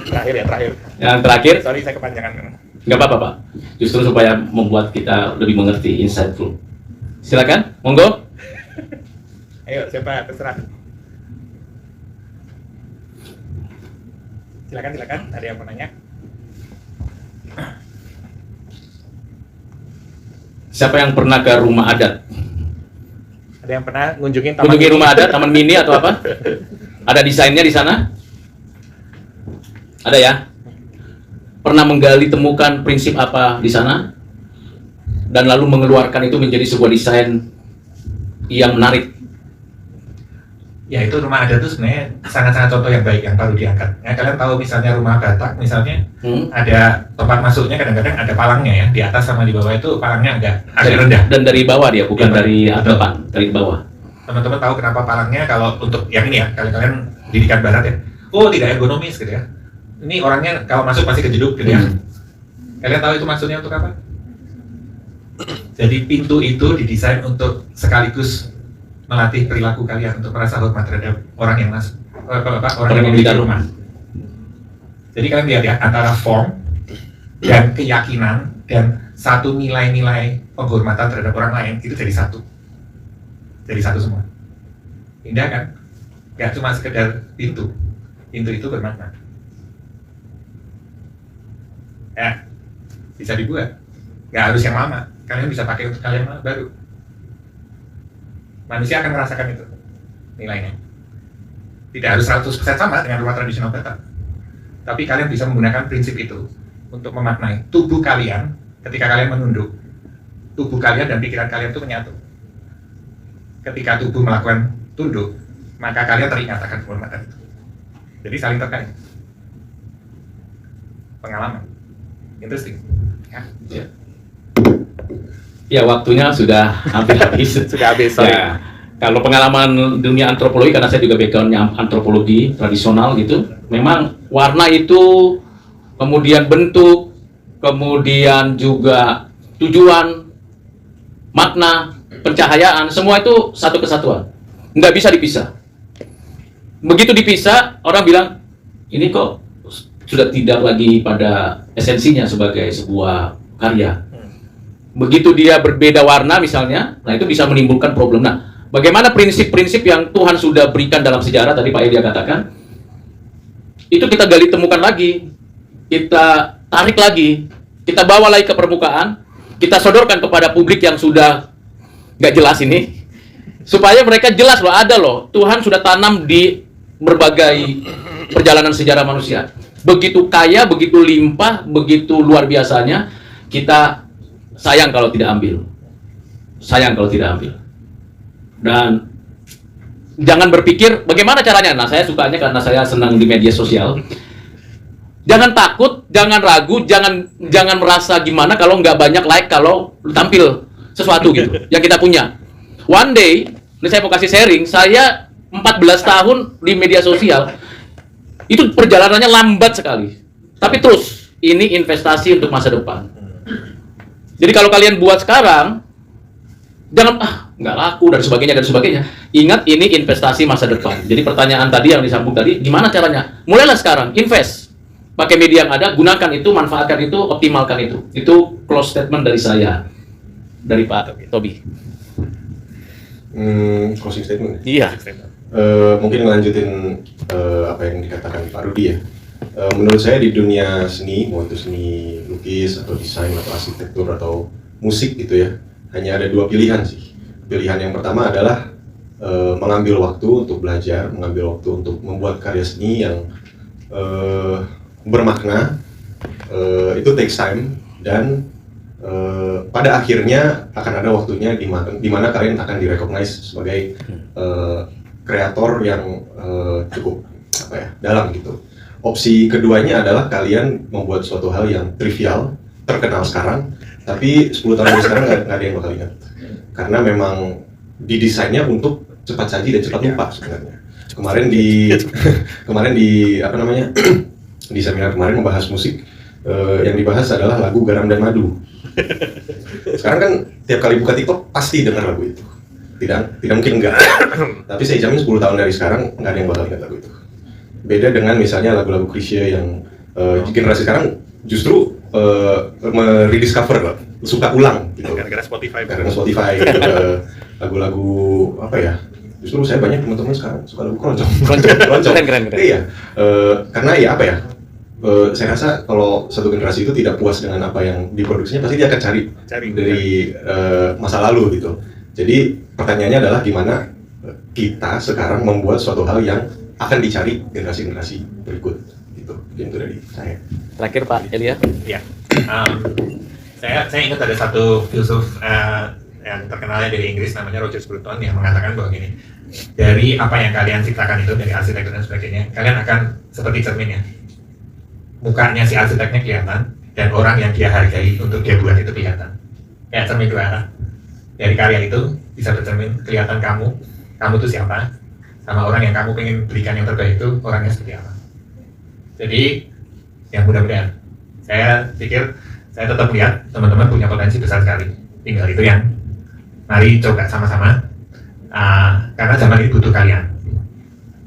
Terakhir. Yang terakhir? Sorry saya kepanjangan. Nggak apa-apa, Pak. Justru supaya membuat kita lebih mengerti, insightful. Silakan, monggo. Ayo, siapa? Terserah. Silakan. Ada yang mau nanya? Siapa yang pernah ke rumah adat? Ada yang pernah ngunjungin rumah adat, taman mini atau apa? Ada desainnya di sana? Ada ya? Pernah menggali temukan prinsip apa di sana? Dan lalu mengeluarkan itu menjadi sebuah desain yang menarik. Ya itu rumah adat itu sebenarnya sangat-sangat contoh yang baik yang baru diangkat. Ya, kalian tahu misalnya rumah Batak misalnya ada tempat masuknya kadang-kadang ada palangnya ya, di atas sama di bawah itu palangnya agak rendah. Dan dari bawah dia, bukan dari depan, dari bawah. Teman-teman tahu kenapa palangnya kalau untuk yang ini ya, kalian didikan barat ya, oh tidak ergonomis gitu ya. Ini orangnya kalau masuk pasti kejeduk gitu ya. Kalian tahu itu maksudnya untuk apa? Jadi pintu itu didesain untuk sekaligus melatih perilaku kalian untuk merasa hormat terhadap orang yang masuk, orang yang memiliki rumah. Jadi kalian lihat ya, antara form dan keyakinan dan satu nilai-nilai penghormatan terhadap orang lain itu jadi satu semua. Indah kan? Gak cuma sekedar pintu itu bermakna. Ya, bisa dibuat. Gak harus yang lama, kalian bisa pakai untuk kalian baru. Manusia akan merasakan itu nilainya. Tidak harus 100% sama dengan rumah tradisional Batak, tapi kalian bisa menggunakan prinsip itu untuk memaknai tubuh kalian. Ketika kalian menunduk, tubuh kalian dan pikiran kalian itu menyatu. Ketika tubuh melakukan tunduk, maka kalian teringat akan penghormatan itu. Jadi saling terkait. Pengalaman. Interesting. Ya. Ya, waktunya sudah hampir habis. Sudah habis, sorry. Ya, kalau pengalaman dunia antropologi, karena saya juga backgroundnya antropologi tradisional gitu, memang warna itu, kemudian bentuk, kemudian juga tujuan, makna, pencahayaan, semua itu satu kesatuan. Nggak bisa dipisah. Begitu dipisah, orang bilang, ini kok sudah tidak lagi pada esensinya sebagai sebuah karya. Begitu dia berbeda warna misalnya, nah itu bisa menimbulkan problem. Nah, bagaimana prinsip-prinsip yang Tuhan sudah berikan dalam sejarah, tadi Pak Elia katakan, itu kita gali temukan lagi, kita tarik lagi, kita bawa lagi ke permukaan, kita sodorkan kepada publik yang sudah nggak jelas ini, supaya mereka jelas loh, ada loh, Tuhan sudah tanam di berbagai perjalanan sejarah manusia. Begitu kaya, begitu limpah, begitu luar biasanya, kita sayang kalau tidak ambil. sayang kalau tidak ambil. Dan jangan berpikir bagaimana caranya. Nah, saya sukanya karena saya senang di media sosial. Jangan takut, jangan ragu, jangan merasa gimana kalau nggak banyak like kalau tampil sesuatu gitu yang kita punya. One day, ini saya mau kasih sharing, saya 14 tahun di media sosial, itu perjalanannya lambat sekali. Tapi terus, ini investasi untuk masa depan. Jadi kalau kalian buat sekarang, jangan nggak laku dan sebagainya. Ingat ini investasi masa depan. Jadi pertanyaan tadi yang disambung tadi, gimana caranya? Mulailah sekarang, invest. Pakai media yang ada, gunakan itu, manfaatkan itu, optimalkan itu. Itu close statement dari saya, dari Pak Tobi. Closing statement. Iya. Mungkin melanjutin apa yang dikatakan Pak Rudi ya. Menurut saya di dunia seni, mau itu seni lukis atau desain atau arsitektur atau musik gitu ya, hanya ada dua pilihan sih. Pilihan yang pertama adalah mengambil waktu untuk belajar, mengambil waktu untuk membuat karya seni yang bermakna, itu takes time, dan pada akhirnya akan ada waktunya di mana kalian akan direcognize sebagai kreator yang cukup dalam gitu. Opsi keduanya adalah kalian membuat suatu hal yang trivial, terkenal sekarang, tapi 10 tahun dari sekarang nggak ada yang bakal ingat. Karena memang didesainnya untuk cepat saji dan cepat lupa sebenarnya. Kemarin di apa namanya di seminar kemarin membahas musik, yang dibahas adalah lagu Garam dan Madu. Sekarang kan tiap kali buka TikTok pasti dengar lagu itu. Tidak mungkin enggak. Tapi saya jamin 10 tahun dari sekarang nggak ada yang bakal ingat lagu itu. Beda dengan misalnya lagu-lagu Chrisye yang generasi sekarang justru merediscover, suka ulang gitu. Gara-gara Spotify. Gitu, lagu-lagu apa ya? Justru saya banyak teman-teman sekarang suka lagu keroncong. Keren. Iya, karena ya apa ya? Saya rasa kalau satu generasi itu tidak puas dengan apa yang diproduksinya, pasti dia akan cari dari masa lalu gitu. Jadi pertanyaannya adalah gimana kita sekarang membuat suatu hal yang akan dicari generasi-generasi berikut gitu. Itu dari saya. Terakhir Pak Elia. Ya, saya ingat ada satu filsuf yang terkenalnya dari Inggris namanya Roger Scruton yang mengatakan bahwa gini, dari apa yang kalian ciptakan itu, dari arsitektur dan sebagainya, kalian akan seperti cermin ya. Mukanya si arsiteknya kelihatan dan orang yang dia hargai untuk dia buat itu kelihatan. Kayak cermin dua arah. Dari karya itu bisa bercermin kelihatan kamu itu siapa, sama orang yang kamu pengen berikan yang terbaik itu orangnya seperti apa. Jadi yang mudah-mudahan saya pikir saya tetap lihat teman-teman punya potensi besar sekali. Tinggal itu yang mari coba sama-sama, karena zaman ini butuh kalian,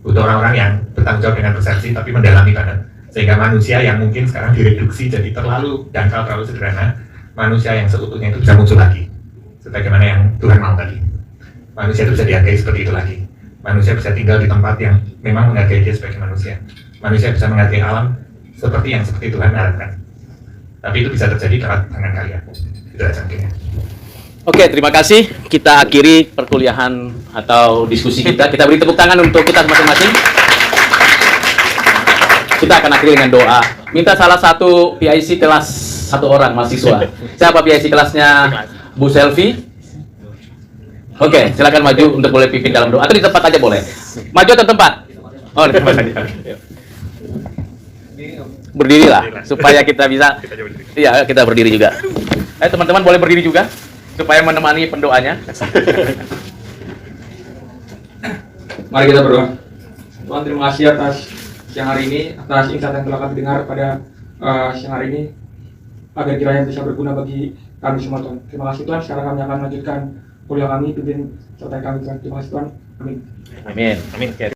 butuh orang-orang yang bertanggung jawab dengan persepsi tapi mendalami banget, sehingga manusia yang mungkin sekarang direduksi jadi terlalu dangkal, terlalu sederhana, manusia yang seutuhnya itu bisa muncul lagi sebagaimana yang Tuhan mau tadi. Manusia itu bisa dihargai seperti itu lagi. Manusia bisa tinggal di tempat yang memang menghargai dia sebagai manusia. Manusia bisa menghargai alam seperti Tuhan harapkan. Tapi itu bisa terjadi lewat tangan kalian. Itu aja mungkin. Oke, terima kasih. Kita akhiri perkuliahan atau diskusi kita. Kita beri tepuk tangan untuk kita masing-masing. Kita akan akhiri dengan doa. Minta salah satu PIC kelas satu orang mahasiswa. Siapa PIC kelasnya Bu Selvi? Oke, silakan maju untuk boleh pimpin dalam doa. Atau di tempat aja boleh. Maju atau tempat? Oh, di tempat aja. Berdirilah supaya kita bisa. Iya, kita berdiri juga. Ayo teman-teman boleh berdiri juga supaya menemani pendoanya. Mari kita berdoa. Tuhan, terima kasih atas siang hari ini, atas insight yang telah kami dengar pada siang hari ini, agar kiranya bisa berguna bagi kami semua, Tuhan. Terima kasih Tuhan. Sekarang kami akan melanjutkan kuliah kami, pimpin sertai kami Tuhan. Terima kasih Tuhan. Amin. Amin.